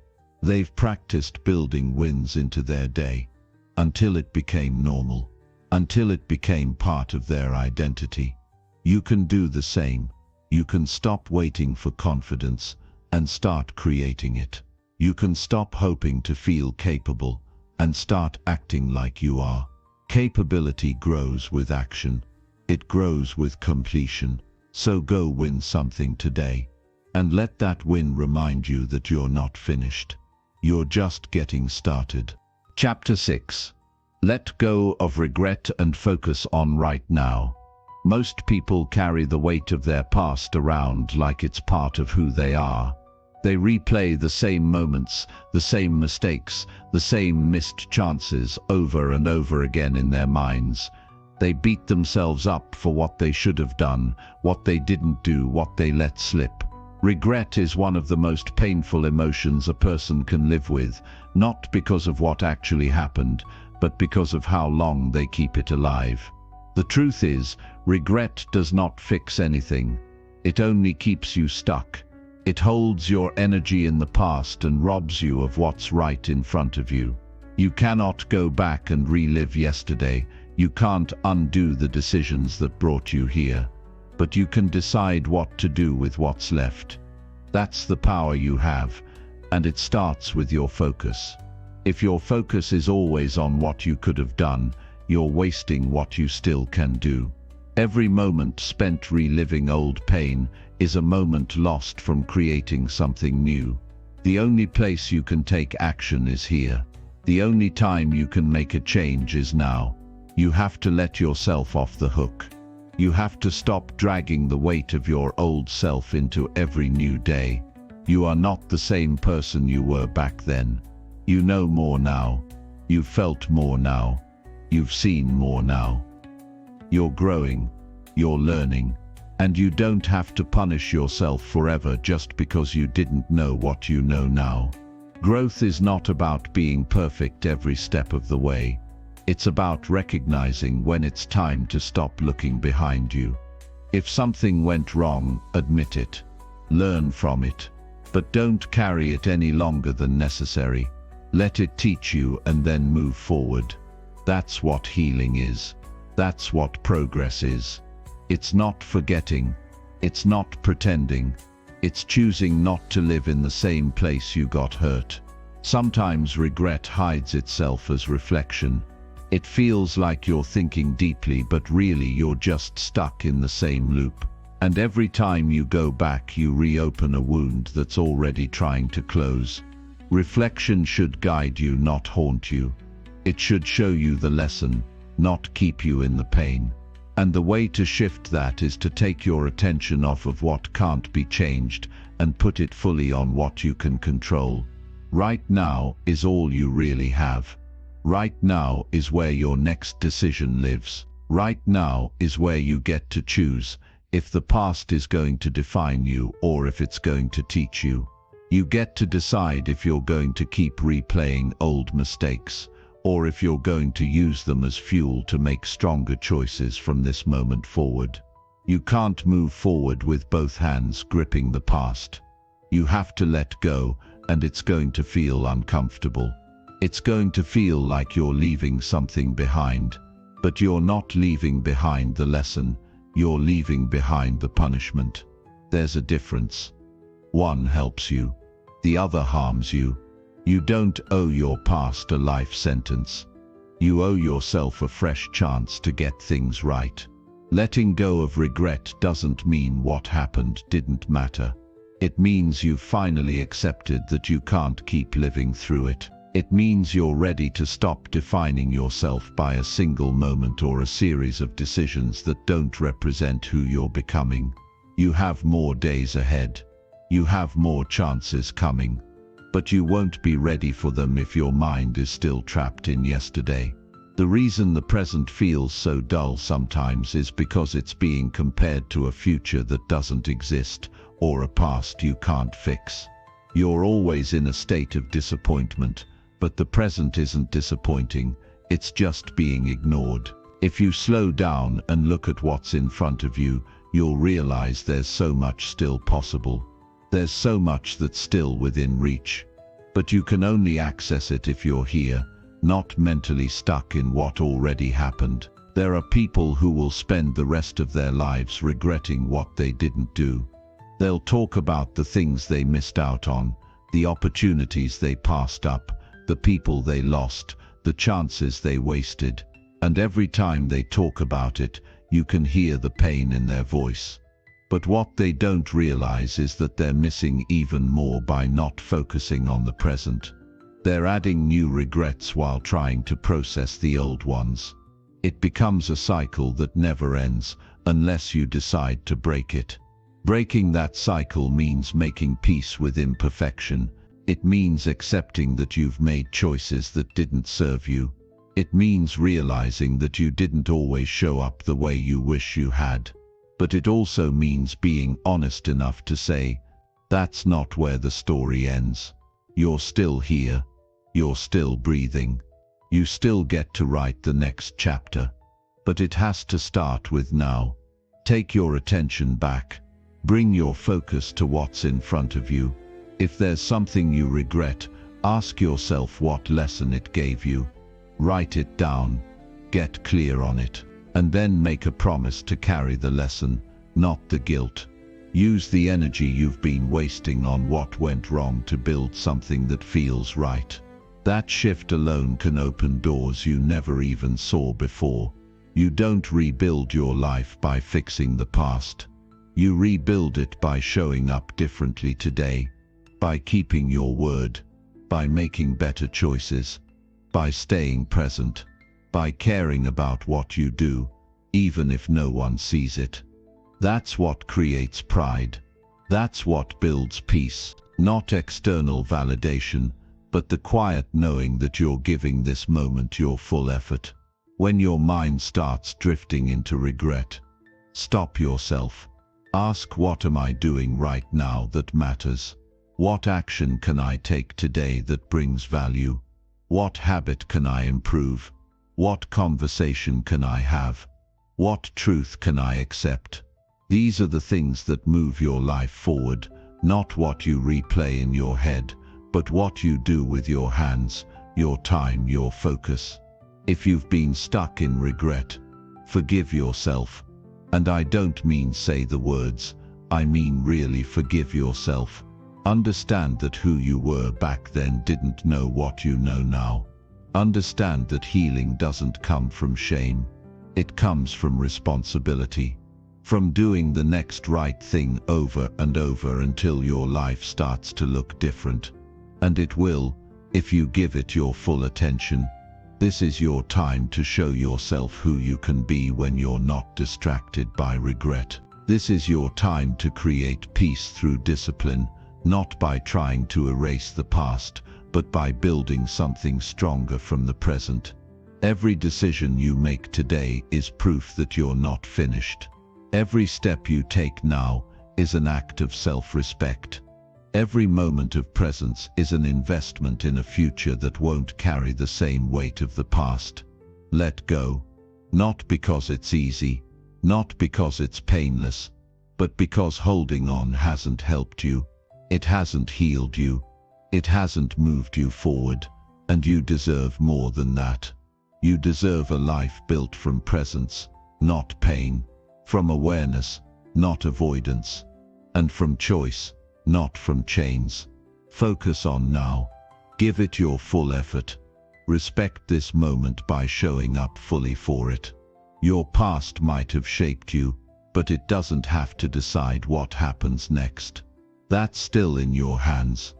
B: They've practiced building wins into their day, until it became normal, until it became part of their identity. You can do the same. You can stop waiting for confidence and start creating it. You can stop hoping to feel capable and start acting like you are. Capability grows with action. It grows with completion. So go win something today. And let that win remind you that you're not finished. You're just getting started. Chapter 6. Let go of regret and focus on right now. Most people carry the weight of their past around like it's part of who they are. They replay the same moments, the same mistakes, the same missed chances over and over again in their minds. They beat themselves up for what they should have done, what they didn't do, what they let slip. Regret is one of the most painful emotions a person can live with, not because of what actually happened, but because of how long they keep it alive. The truth is, regret does not fix anything. It only keeps you stuck. It holds your energy in the past and robs you of what's right in front of you. You cannot go back and relive yesterday. You can't undo the decisions that brought you here. But you can decide what to do with what's left. That's the power you have, and it starts with your focus. If your focus is always on what you could have done, you're wasting what you still can do. Every moment spent reliving old pain is a moment lost from creating something new. The only place you can take action is here. The only time you can make a change is now. You have to let yourself off the hook. You have to stop dragging the weight of your old self into every new day. You are not the same person you were back then. You know more now. You've felt more now. You've seen more now. You're growing. You're learning. And you don't have to punish yourself forever just because you didn't know what you know now. Growth is not about being perfect every step of the way. It's about recognizing when it's time to stop looking behind you. If something went wrong, admit it. Learn from it. But don't carry it any longer than necessary. Let it teach you and then move forward. That's what healing is. That's what progress is. It's not forgetting. It's not pretending. It's choosing not to live in the same place you got hurt. Sometimes regret hides itself as reflection. It feels like you're thinking deeply, but really you're just stuck in the same loop. And every time you go back, you reopen a wound that's already trying to close. Reflection should guide you, not haunt you. It should show you the lesson, not keep you in the pain. And the way to shift that is to take your attention off of what can't be changed and put it fully on what you can control. Right now is all you really have. Right now is where your next decision lives. Right now is where you get to choose if the past is going to define you or if it's going to teach you. You get to decide if you're going to keep replaying old mistakes or if you're going to use them as fuel to make stronger choices from this moment forward. You can't move forward with both hands gripping the past. You have to let go, and it's going to feel uncomfortable. It's going to feel like you're leaving something behind, but you're not leaving behind the lesson, you're leaving behind the punishment. There's a difference. One helps you, the other harms you. You don't owe your past a life sentence. You owe yourself a fresh chance to get things right. Letting go of regret doesn't mean what happened didn't matter. It means you've finally accepted that you can't keep living through it. It means you're ready to stop defining yourself by a single moment or a series of decisions that don't represent who you're becoming. You have more days ahead. You have more chances coming. But you won't be ready for them if your mind is still trapped in yesterday. The reason the present feels so dull sometimes is because it's being compared to a future that doesn't exist or a past you can't fix. You're always in a state of disappointment. But the present isn't disappointing, it's just being ignored. If you slow down and look at what's in front of you, you'll realize there's so much still possible. There's so much that's still within reach. But you can only access it if you're here, not mentally stuck in what already happened. There are people who will spend the rest of their lives regretting what they didn't do. They'll talk about the things they missed out on, the opportunities they passed up, the people they lost, the chances they wasted. And every time they talk about it, you can hear the pain in their voice. But what they don't realize is that they're missing even more by not focusing on the present. They're adding new regrets while trying to process the old ones. It becomes a cycle that never ends unless you decide to break it. Breaking that cycle means making peace with imperfection. It means accepting that you've made choices that didn't serve you. It means realizing that you didn't always show up the way you wish you had. But it also means being honest enough to say, that's not where the story ends. You're still here. You're still breathing. You still get to write the next chapter. But it has to start with now. Take your attention back. Bring your focus to what's in front of you. If there's something you regret, ask yourself what lesson it gave you. Write it down, get clear on it, and then make a promise to carry the lesson, not the guilt. Use the energy you've been wasting on what went wrong to build something that feels right. That shift alone can open doors you never even saw before. You don't rebuild your life by fixing the past. You rebuild it by showing up differently today, by keeping your word, by making better choices, by staying present, by caring about what you do, even if no one sees it. That's what creates pride. That's what builds peace, not external validation, but the quiet knowing that you're giving this moment your full effort. When your mind starts drifting into regret, stop yourself. Ask, what am I doing right now that matters? What action can I take today that brings value? What habit can I improve? What conversation can I have? What truth can I accept? These are the things that move your life forward, not what you replay in your head, but what you do with your hands, your time, your focus. If you've been stuck in regret, forgive yourself. And I don't mean say the words, I mean really forgive yourself. Understand that who you were back then didn't know what you know now. Understand that healing doesn't come from shame. It comes from responsibility. From doing the next right thing over and over until your life starts to look different. And it will, if you give it your full attention. This is your time to show yourself who you can be when you're not distracted by regret. This is your time to create peace through discipline, not by trying to erase the past, but by building something stronger from the present. Every decision you make today is proof that you're not finished. Every step you take now is an act of self-respect. Every moment of presence is an investment in a future that won't carry the same weight of the past. Let go. Not because it's easy, not because it's painless, but because holding on hasn't helped you. It hasn't healed you. It hasn't moved you forward. And you deserve more than that. You deserve a life built from presence, not pain, from awareness, not avoidance, and from choice, not from chains. Focus on now. Give it your full effort. Respect this moment by showing up fully for it. Your past might have shaped you, but it doesn't have to decide what happens next. That's still in your hands.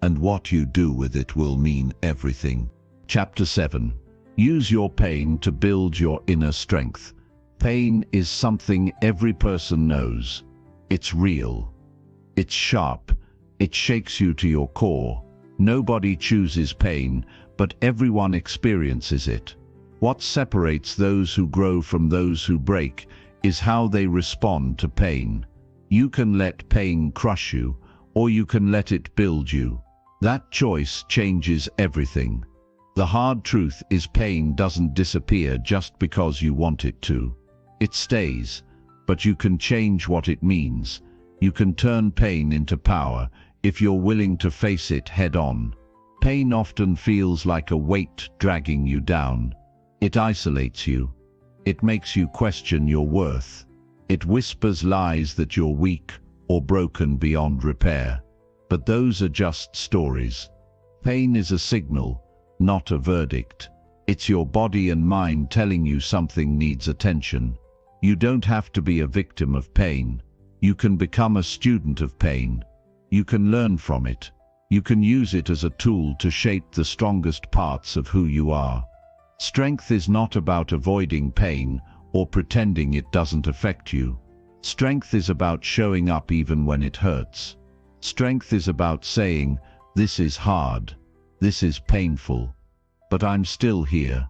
B: And what you do with it will mean everything.
A: Chapter 7. Use your pain to build your inner strength. Pain is something every person knows. It's real. It's sharp. It shakes you to your core. Nobody chooses pain, but everyone experiences it. What separates those who grow from those who break is how they respond to pain. You can let pain crush you, or you can let it build you. That choice changes everything. The hard truth is pain doesn't disappear just because you want it to. It stays, but you can change what it means. You can turn pain into power if you're willing to face it head-on. Pain often feels like a weight dragging you down. It isolates you. It makes you question your worth. It whispers lies that you're weak or broken beyond repair. But those are just stories. Pain is a signal, not a verdict. It's your body and mind telling you something needs attention. You don't have to be a victim of pain. You can become a student of pain. You can learn from it. You can use it as a tool to shape the strongest parts of who you are. Strength is not about avoiding pain or pretending it doesn't affect you. Strength is about showing up even when it hurts. Strength is about saying, this is hard, this is painful, but I'm still here.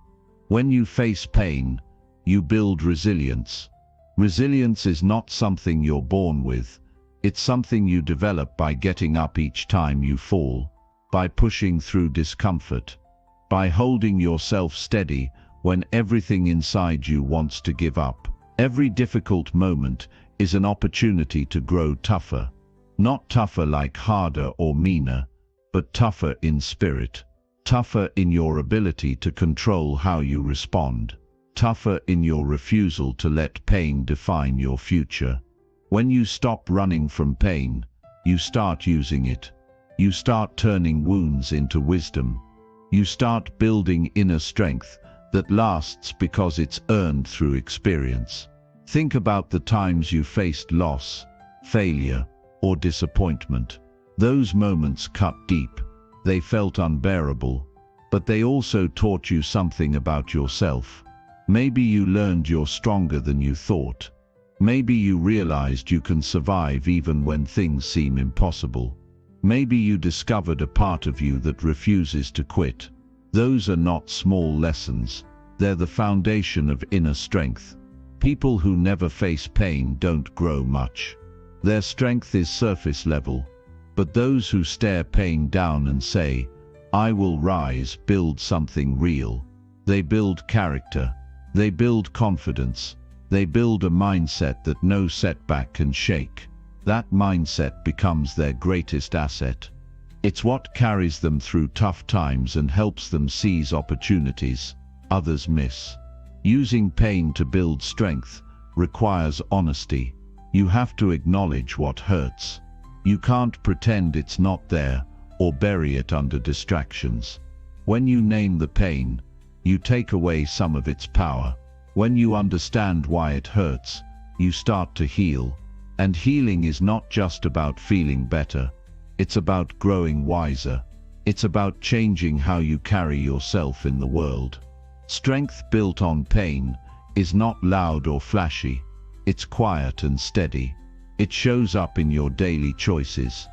A: When you face pain, you build resilience. Resilience is not something you're born with. It's something you develop by getting up each time you fall, by pushing through discomfort, by holding yourself steady when everything inside you wants to give up. Every difficult moment is an opportunity to grow tougher. Not tougher like harder or meaner, but tougher in spirit. Tougher in your ability to control how you respond. Tougher in your refusal to let pain define your future. When you stop running from pain, you start using it. You start turning wounds into wisdom. You start building inner strength that lasts because it's earned through experience. Think about the times you faced loss,
B: failure, or disappointment. Those moments cut deep. They felt unbearable, but they also taught you something about yourself. Maybe you learned you're stronger than you thought. Maybe you realized you can survive even when things seem impossible. Maybe you discovered a part of you that refuses to quit. Those are not small lessons. They're the foundation of inner strength. People who never face pain don't grow much. Their strength is surface level. But those who stare pain down and say, "I will rise," build something real. They build character. They build confidence. They build a mindset that no setback can shake. That mindset becomes their greatest asset. It's what carries them through tough times and helps them seize opportunities others miss. Using pain to build strength requires honesty. You have to acknowledge what hurts. You can't pretend it's not there or bury it under distractions. When you name the pain, you take away some of its power. When you understand why it hurts, you start to heal. And healing is not just about feeling better. It's about growing wiser. It's about changing how you carry yourself in the world. Strength built on pain is not loud or flashy. It's quiet and steady. It shows up in your daily choices,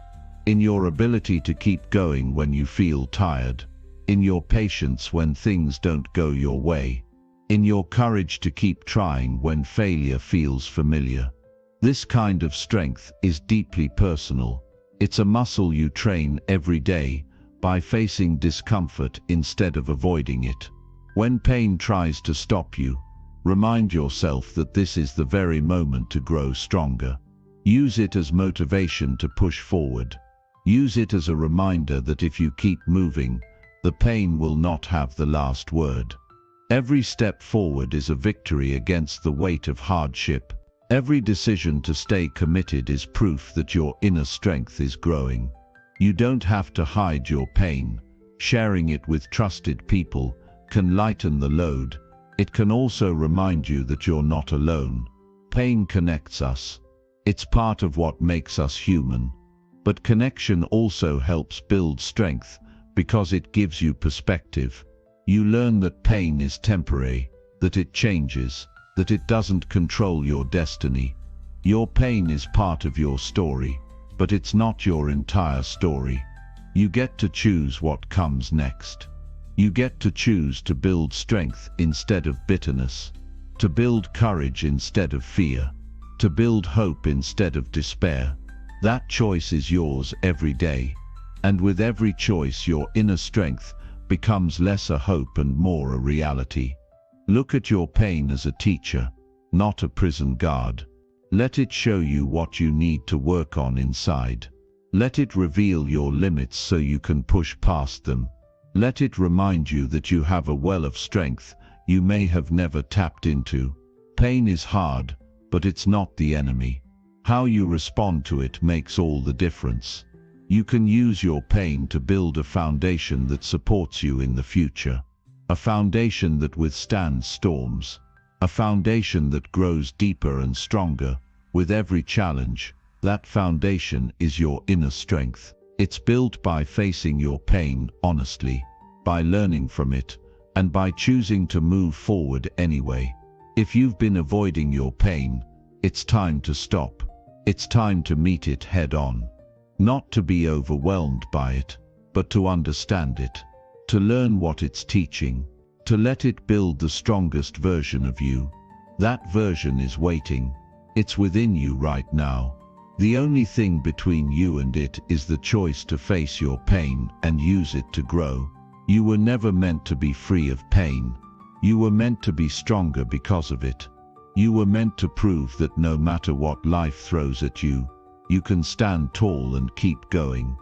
B: in your ability to keep going when you feel tired, in your patience when things don't go your way, in your courage to keep trying when failure feels familiar. This kind of strength is deeply personal. It's a muscle you train every day by facing discomfort instead of avoiding it. When pain tries to stop you, remind yourself that this is the very moment to grow stronger. Use it as motivation to push forward. Use it as a reminder that if you keep moving, the pain will not have the last word. Every step forward is a victory against the weight of hardship. Every decision to stay committed is proof that your inner strength is growing. You don't have to hide your pain. Sharing it with trusted people can lighten the load. It can also remind you that you're not alone. Pain connects us. It's part of what makes us human. But connection also helps build strength because it gives you perspective. You learn that pain is temporary, that it changes, that it doesn't control your destiny. Your pain is part of your story, but it's not your entire story. You get to choose what comes next. You get to choose to build strength instead of bitterness, to build courage instead of fear, to build hope instead of despair. That choice is yours every day. And with every choice, your inner strength becomes less a hope and more a reality. Look at your pain as a teacher, not a prison guard. Let it show you what you need to work on inside. Let it reveal your limits so you can push past them. Let it remind you that you have a well of strength you may have never tapped into. Pain is hard, but it's not the enemy. How you respond to it makes all the difference. You can use your pain to build a foundation that supports you in the future. A foundation that withstands storms. A foundation that grows deeper and stronger with every challenge. That foundation is your inner strength. It's built by facing your pain honestly, by learning from it, and by choosing to move forward anyway. If you've been avoiding your pain, it's time to stop. It's time to meet it head on. Not to be overwhelmed by it, but to understand it, to learn what it's teaching, to let it build the strongest version of you. That version is waiting. It's within you right now. The only thing between you and it is the choice to face your pain and use it to grow. You were never meant to be free of pain. You were meant to be stronger because of it. You were meant to prove that no matter what life throws at you, you can stand tall and keep going.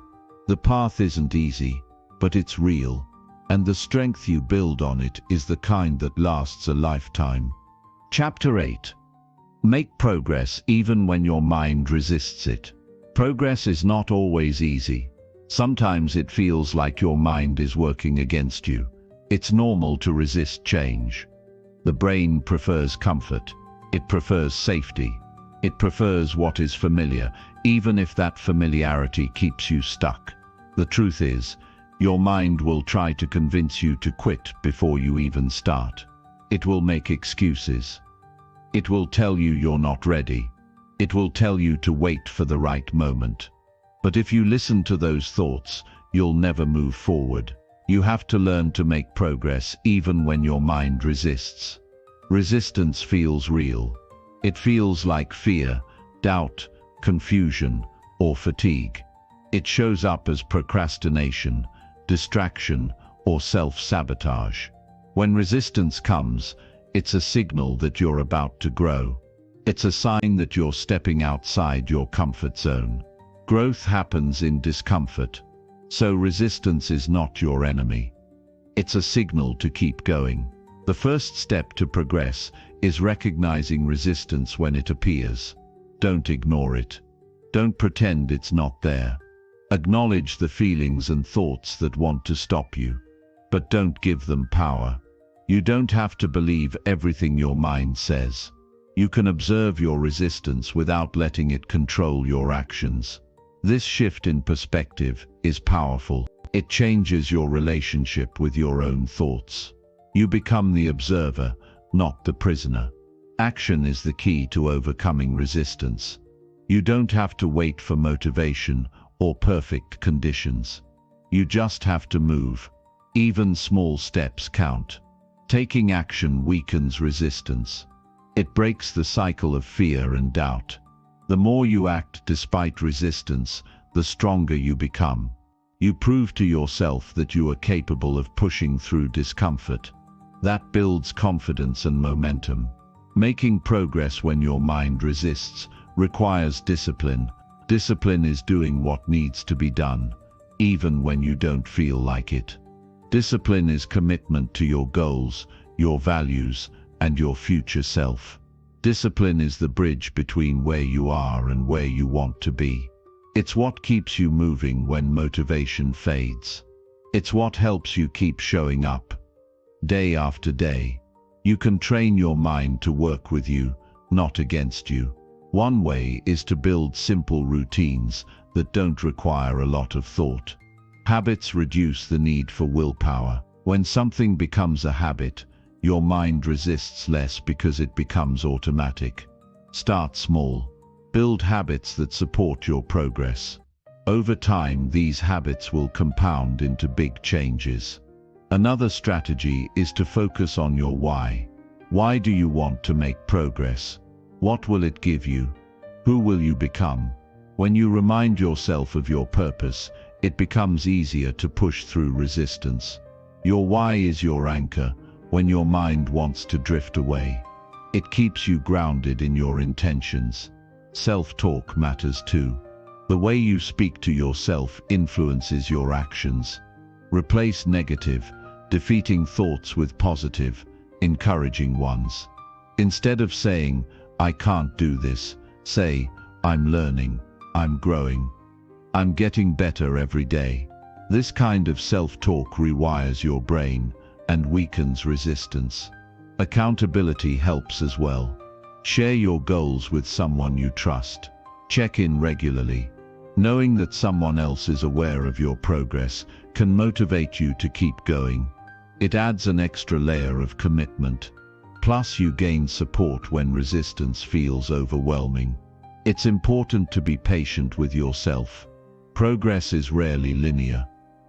B: The path isn't easy, but it's real, and the strength you build on it is the kind that lasts a lifetime. Chapter 8. Make progress even when your mind resists it. Progress is not always easy. Sometimes it feels like your mind is working against you. It's normal to resist change. The brain prefers comfort. It prefers safety. It prefers what is familiar, even if that familiarity keeps you stuck. The truth is, your mind will try to convince you to quit before you even start. It will make excuses. It will tell you you're not ready. It will tell you to wait for the right moment. But if you listen to those thoughts, you'll never move forward. You have to learn to make progress even when your mind resists. Resistance feels real. It feels like fear, doubt, confusion, or fatigue. It shows up as procrastination, distraction, or self-sabotage. When resistance comes, it's a signal that you're about to grow. It's a sign that you're stepping outside your comfort zone. Growth happens in discomfort, so resistance is not your enemy. It's a signal to keep going. The first step to progress is recognizing resistance when it appears. Don't ignore it. Don't pretend it's not there. Acknowledge the feelings and thoughts that want to stop you, but don't give them power. You don't have to believe everything your mind says. You can observe your resistance without letting it control your actions. This shift in perspective is powerful. It changes your relationship with your own thoughts. You become the observer, not the prisoner. Action is the key to overcoming resistance. You don't have to wait for motivation or perfect conditions. You just have to move. Even small steps count. Taking action weakens resistance. It breaks the cycle of fear and doubt. The more you act despite resistance, the stronger you become. You prove to yourself that you are capable of pushing through discomfort. That builds confidence and momentum. Making progress when your mind resists requires discipline. Discipline is doing what needs to be done, even when you don't feel like it. Discipline is commitment to your goals, your values, and your future self. Discipline is the bridge between where you are and where you want to be. It's what keeps you moving when motivation fades. It's what helps you keep showing up. Day after day, you can train your mind to work with you, not against you. One way is to build simple routines that don't require a lot of thought. Habits reduce the need for willpower. When something becomes a habit, your mind resists less because it becomes automatic. Start small. Build habits that support your progress. Over time, these habits will compound into big changes. Another strategy is to focus on your why. Why do you want to make progress? What will it give you? Who will you become? When you remind yourself of your purpose, it becomes easier to push through resistance. Your why is your anchor when your mind wants to drift away. It keeps you grounded in your intentions. Self-talk matters too. The way you speak to yourself influences your actions. Replace negative, defeating thoughts with positive, encouraging ones. Instead of saying, "I can't do this," say, "I'm learning, I'm growing, I'm getting better every day." This kind of self-talk rewires your brain and weakens resistance. Accountability helps as well. Share your goals with someone you trust. Check in regularly. Knowing that someone else is aware of your progress can motivate you to keep going. It adds an extra layer of commitment. Plus, you gain support when resistance feels overwhelming. It's important to be patient with yourself. Progress is rarely linear.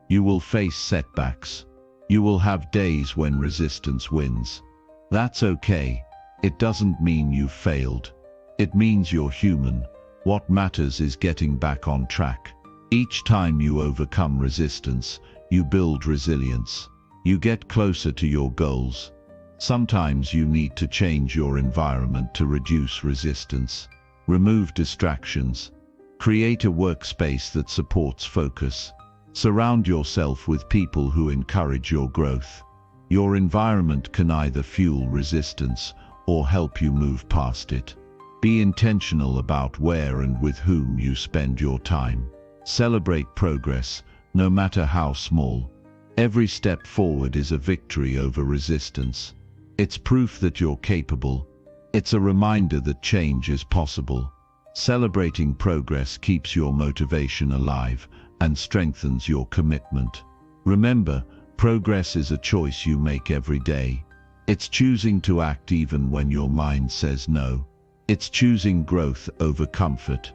B: You will face setbacks. You will have days when resistance wins. That's okay. It doesn't mean you've failed. It means you're human. What matters is getting back on track. Each time you overcome resistance, you build resilience. You get closer to your goals. Sometimes you need to change your environment to reduce resistance. Remove distractions. Create a workspace that supports focus. Surround yourself with people who encourage your growth. Your environment can either fuel resistance or help you move past it. Be intentional about where and with whom you spend your time. Celebrate progress, no matter how small. Every step forward is a victory over resistance. It's proof that you're capable, It's a reminder that change is possible. Celebrating progress keeps your motivation alive and strengthens your commitment. Remember, progress is a choice you make every day. It's choosing to act even when your mind says no. It's choosing growth over comfort.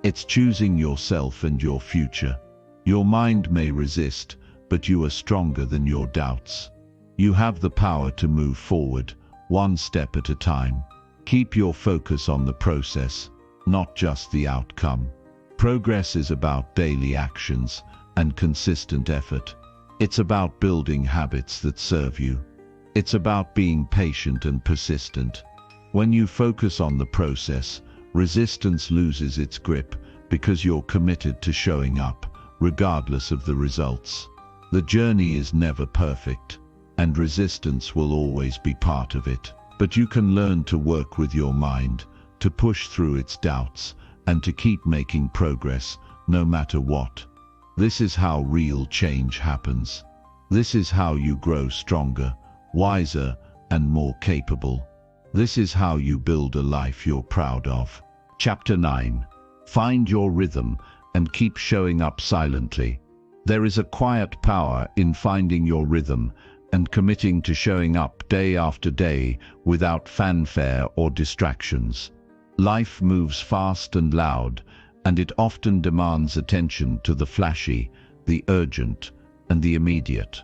B: It's choosing yourself and your future. Your mind may resist, but you are stronger than your doubts. You have the power to move forward, one step at a time. Keep your focus on the process, not just the outcome. Progress is about daily actions and consistent effort. It's about building habits that serve you. It's about being patient and persistent. When you focus on the process, resistance loses its grip because you're committed to showing up, regardless of the results. The journey is never perfect, and resistance will always be part of it. But you can learn to work with your mind, to push through its doubts, and to keep making progress, no matter what. This is how real change happens. This is how you grow stronger, wiser, and more capable. This is how you build a life you're proud of. Chapter 9. Find your rhythm and keep showing up silently. There is a quiet power in finding your rhythm and committing to showing up day after day without fanfare or distractions. Life moves fast and loud, and it often demands attention to the flashy, the urgent, and the immediate.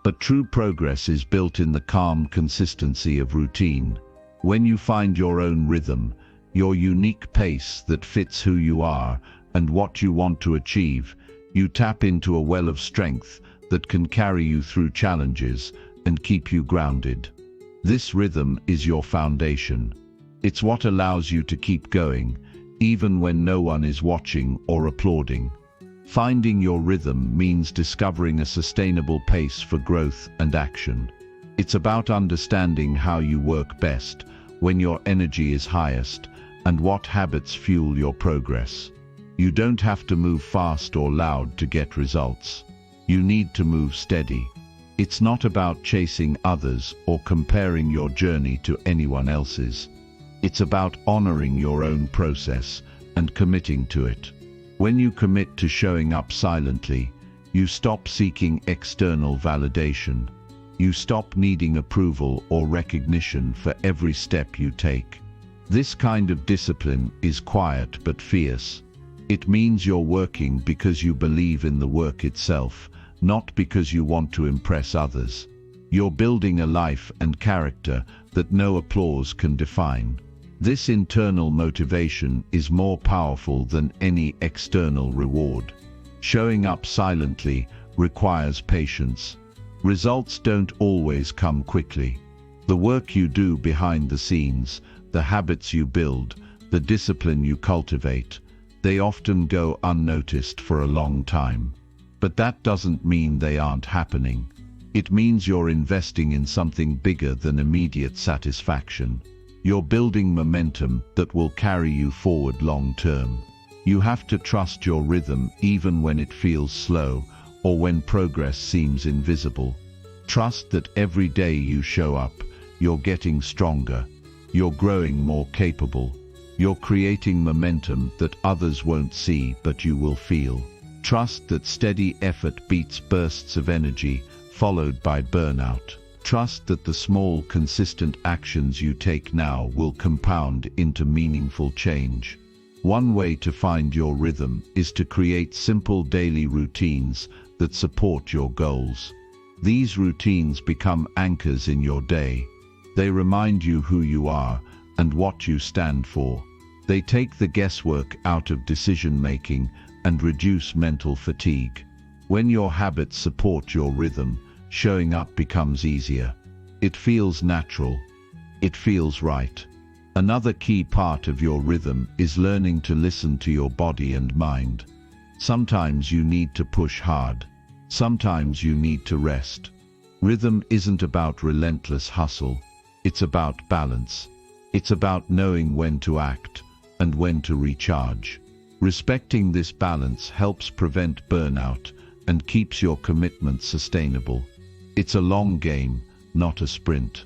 B: But true progress is built in the calm consistency of routine. When you find your own rhythm, your unique pace that fits who you are and what you want to achieve, you tap into a well of strength that can carry you through challenges and keep you grounded. This rhythm is your foundation. It's what allows you to keep going, even when no one is watching or applauding. Finding your rhythm means discovering a sustainable pace for growth and action. It's about understanding how you work best, when your energy is highest, and what habits fuel your progress. You don't have to move fast or loud to get results. You need to move steady. It's not about chasing others or comparing your journey to anyone else's. It's about honoring your own process and committing to it. When you commit to showing up silently, you stop seeking external validation. You stop needing approval or recognition for every step you take. This kind of discipline is quiet but fierce. It means you're working because you believe in the work itself, not because you want to impress others. You're building a life and character that no applause can define. This internal motivation is more powerful than any external reward. Showing up silently requires patience. Results don't always come quickly. The work you do behind the scenes, the habits you build, the discipline you cultivate, they often go unnoticed for a long time. But that doesn't mean they aren't happening. It means you're investing in something bigger than immediate satisfaction. You're building momentum that will carry you forward long term. You have to trust your rhythm even when it feels slow or when progress seems invisible. Trust that every day you show up, you're getting stronger. You're growing more capable. You're creating momentum that others won't see but you will feel. Trust that steady effort beats bursts of energy, followed by burnout. Trust that the small, consistent actions you take now will compound into meaningful change. One way to find your rhythm is to create simple daily routines that support your goals. These routines become anchors in your day. They remind you who you are and what you stand for. They take the guesswork out of decision-making and reduce mental fatigue. When your habits support your rhythm, showing up becomes easier. It feels natural. It feels right. Another key part of your rhythm is learning to listen to your body and mind. Sometimes you need to push hard. Sometimes you need to rest. Rhythm isn't about relentless hustle. It's about balance. It's about knowing when to act and when to recharge. Respecting this balance helps prevent burnout and keeps your commitment sustainable. It's a long game, not a sprint.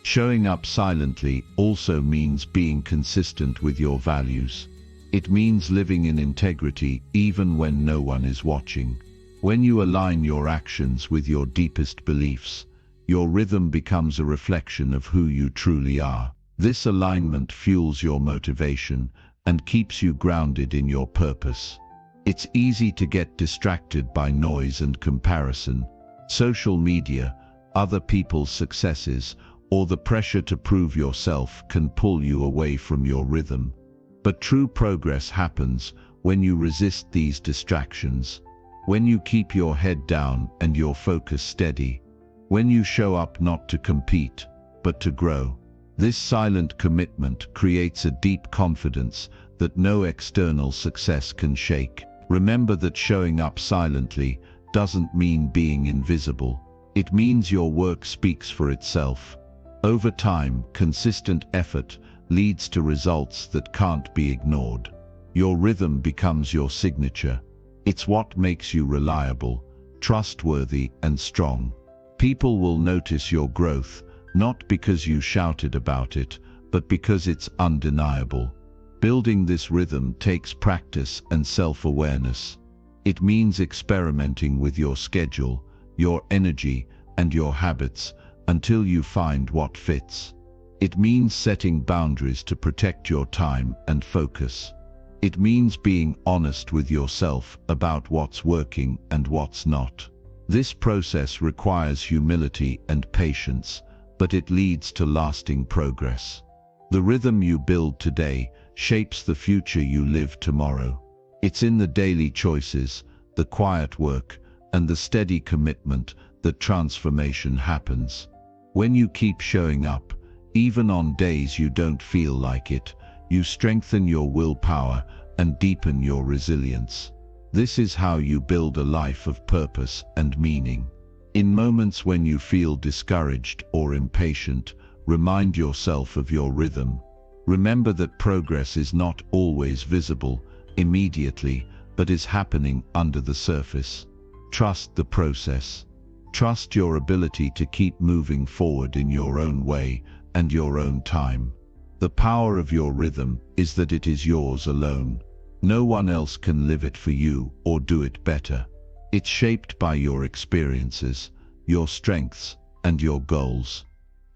B: Showing up silently also means being consistent with your values. It means living in integrity even when no one is watching. When you align your actions with your deepest beliefs, your rhythm becomes a reflection of who you truly are. This alignment fuels your motivation and keeps you grounded in your purpose. It's easy to get distracted by noise and comparison. Social media, other people's successes, or the pressure to prove yourself can pull you away from your rhythm. But true progress happens when you resist these distractions, when you keep your head down and your focus steady, when you show up not to compete, but to grow. This silent commitment creates a deep confidence that no external success can shake. Remember that showing up silently doesn't mean being invisible. It means your work speaks for itself. Over time, consistent effort leads to results that can't be ignored. Your rhythm becomes your signature. It's what makes you reliable, trustworthy, and strong. People will notice your growth, not because you shouted about it, but because it's undeniable. Building this rhythm takes practice and self-awareness. It means experimenting with your schedule, your energy, and your habits until you find what fits. It means setting boundaries to protect your time and focus. It means being honest with yourself about what's working and what's not. This process requires humility and patience, but it leads to lasting progress. The rhythm you build today shapes the future you live tomorrow. It's in the daily choices, the quiet work, and the steady commitment that transformation happens. When you keep showing up, even on days you don't feel like it, you strengthen your willpower and deepen your resilience. This is how you build a life of purpose and meaning. In moments when you feel discouraged or impatient, remind yourself of your rhythm. Remember that progress is not always visible immediately, but is happening under the surface. Trust the process. Trust your ability to keep moving forward in your own way and your own time. The power of your rhythm is that it is yours alone. No one else can live it for you or do it better. It's shaped by your experiences, your strengths, and your goals.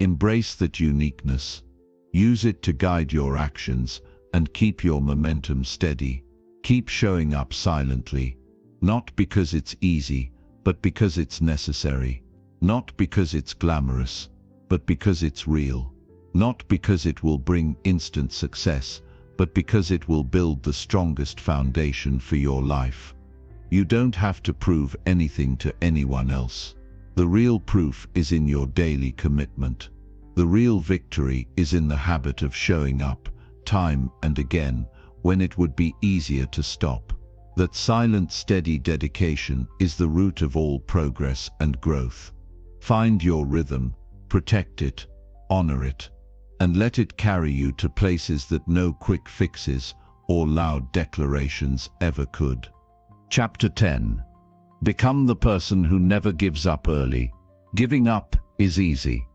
B: Embrace that uniqueness. Use it to guide your actions and keep your momentum steady. Keep showing up silently, not because it's easy, but because it's necessary. Not because it's glamorous, but because it's real. Not because it will bring instant success, but because it will build the strongest foundation for your life. You don't have to prove anything to anyone else. The real proof is in your daily commitment. The real victory is in the habit of showing up, time and again, when it would be easier to stop. That silent, steady dedication is the root of all progress and growth. Find your rhythm, protect it, honor it, and let it carry you to places that no quick fixes or loud declarations ever could. Chapter 10. Become the person who never gives up early. Giving up is easy.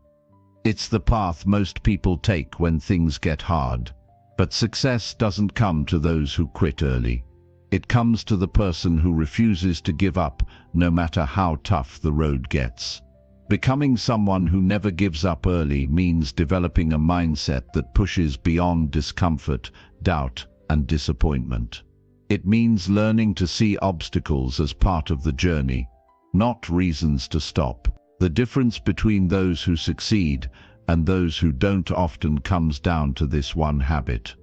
B: It's the path most people take when things get hard. But success doesn't come to those who quit early. It comes to the person who refuses to give up, no matter how tough the road gets. Becoming someone who never gives up early means developing a mindset that pushes beyond discomfort, doubt, and disappointment. It means learning to see obstacles as part of the journey, not reasons to stop. The difference between those who succeed and those who don't often comes down to this one habit: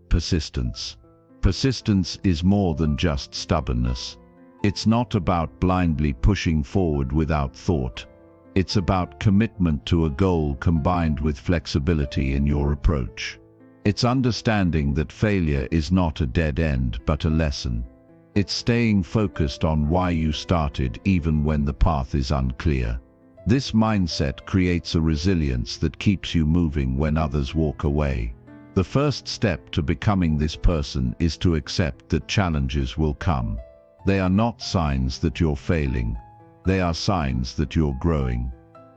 B: persistence. Persistence is more than just stubbornness. It's not about blindly pushing forward without thought. It's about commitment to a goal combined with flexibility in your approach. It's understanding that failure is not a dead end but a lesson. It's staying focused on why you started even when the path is unclear. This mindset creates a resilience that keeps you moving when others walk away. The first step to becoming this person is to accept that challenges will come. They are not signs that you're failing. They are signs that you're growing.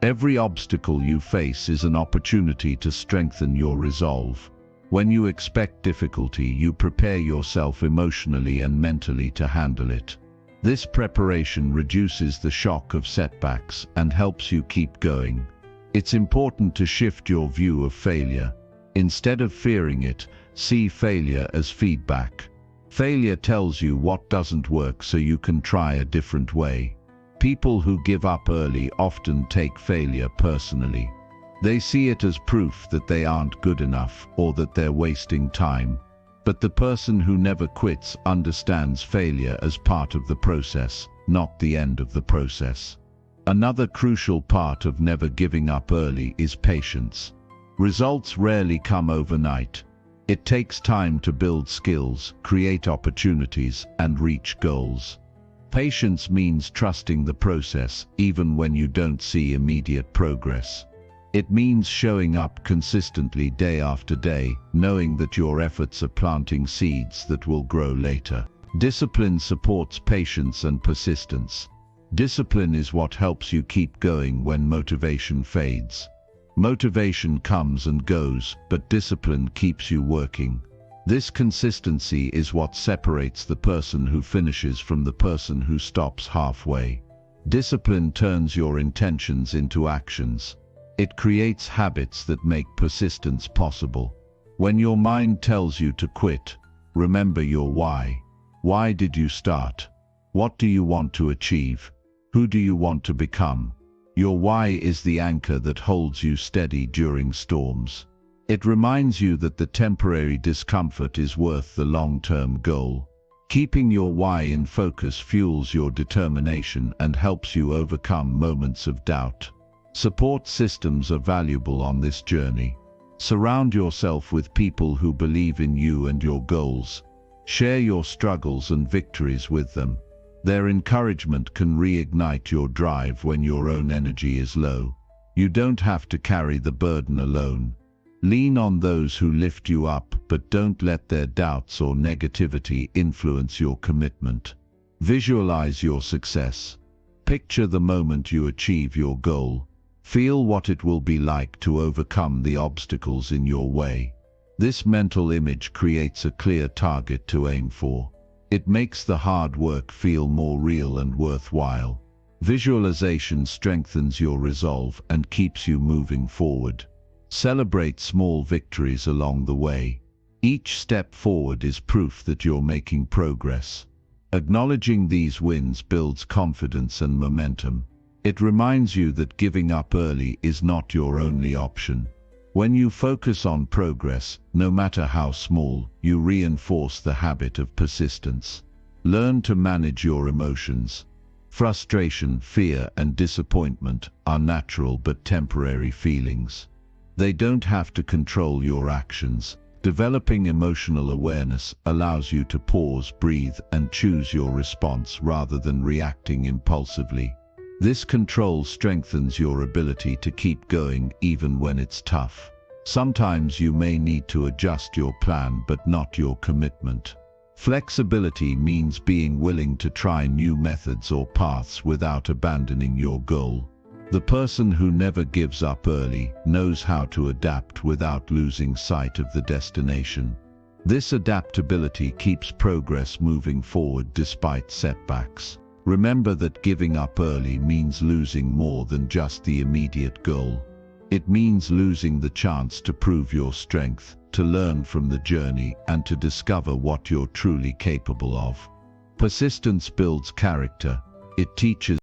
B: Every obstacle you face is an opportunity to strengthen your resolve. When you expect difficulty, you prepare yourself emotionally and mentally to handle it. This preparation reduces the shock of setbacks and helps you keep going. It's important to shift your view of failure. Instead of fearing it, see failure as feedback. Failure tells you what doesn't work so you can try a different way. People who give up early often take failure personally. They see it as proof that they aren't good enough or that they're wasting time. But the person who never quits understands failure as part of the process, not the end of the process. Another crucial part of never giving up early is patience. Results rarely come overnight. It takes time to build skills, create opportunities, and reach goals. Patience means trusting the process even when you don't see immediate progress. It means showing up consistently day after day, knowing that your efforts are planting seeds that will grow later. Discipline supports patience and persistence. Discipline is what helps you keep going when motivation fades. Motivation comes and goes, but discipline keeps you working. This consistency is what separates the person who finishes from the person who stops halfway. Discipline turns your intentions into actions. It creates habits that make persistence possible. When your mind tells you to quit, remember your why. Why did you start? What do you want to achieve? Who do you want to become? Your why is the anchor that holds you steady during storms. It reminds you that the temporary discomfort is worth the long-term goal. Keeping your why in focus fuels your determination and helps you overcome moments of doubt. Support systems are valuable on this journey. Surround yourself with people who believe in you and your goals. Share your struggles and victories with them. Their encouragement can reignite your drive when your own energy is low. You don't have to carry the burden alone. Lean on those who lift you up, but don't let their doubts or negativity influence your commitment. Visualize your success. Picture the moment you achieve your goal. Feel what it will be like to overcome the obstacles in your way. This mental image creates a clear target to aim for. It makes the hard work feel more real and worthwhile. Visualization strengthens your resolve and keeps you moving forward. Celebrate small victories along the way. Each step forward is proof that you're making progress. Acknowledging these wins builds confidence and momentum. It reminds you that giving up early is not your only option. When you focus on progress, no matter how small, you reinforce the habit of persistence. Learn to manage your emotions. Frustration, fear, and disappointment are natural but temporary feelings. They don't have to control your actions. Developing emotional awareness allows you to pause, breathe, and choose your response rather than reacting impulsively. This control strengthens your ability to keep going even when it's tough. Sometimes you may need to adjust your plan but not your commitment. Flexibility means being willing to try new methods or paths without abandoning your goal. The person who never gives up early knows how to adapt without losing sight of the destination. This adaptability keeps progress moving forward despite setbacks. Remember that giving up early means losing more than just the immediate goal. It means losing the chance to prove your strength, to learn from the journey, and to discover what you're truly capable of. Persistence builds character. It teaches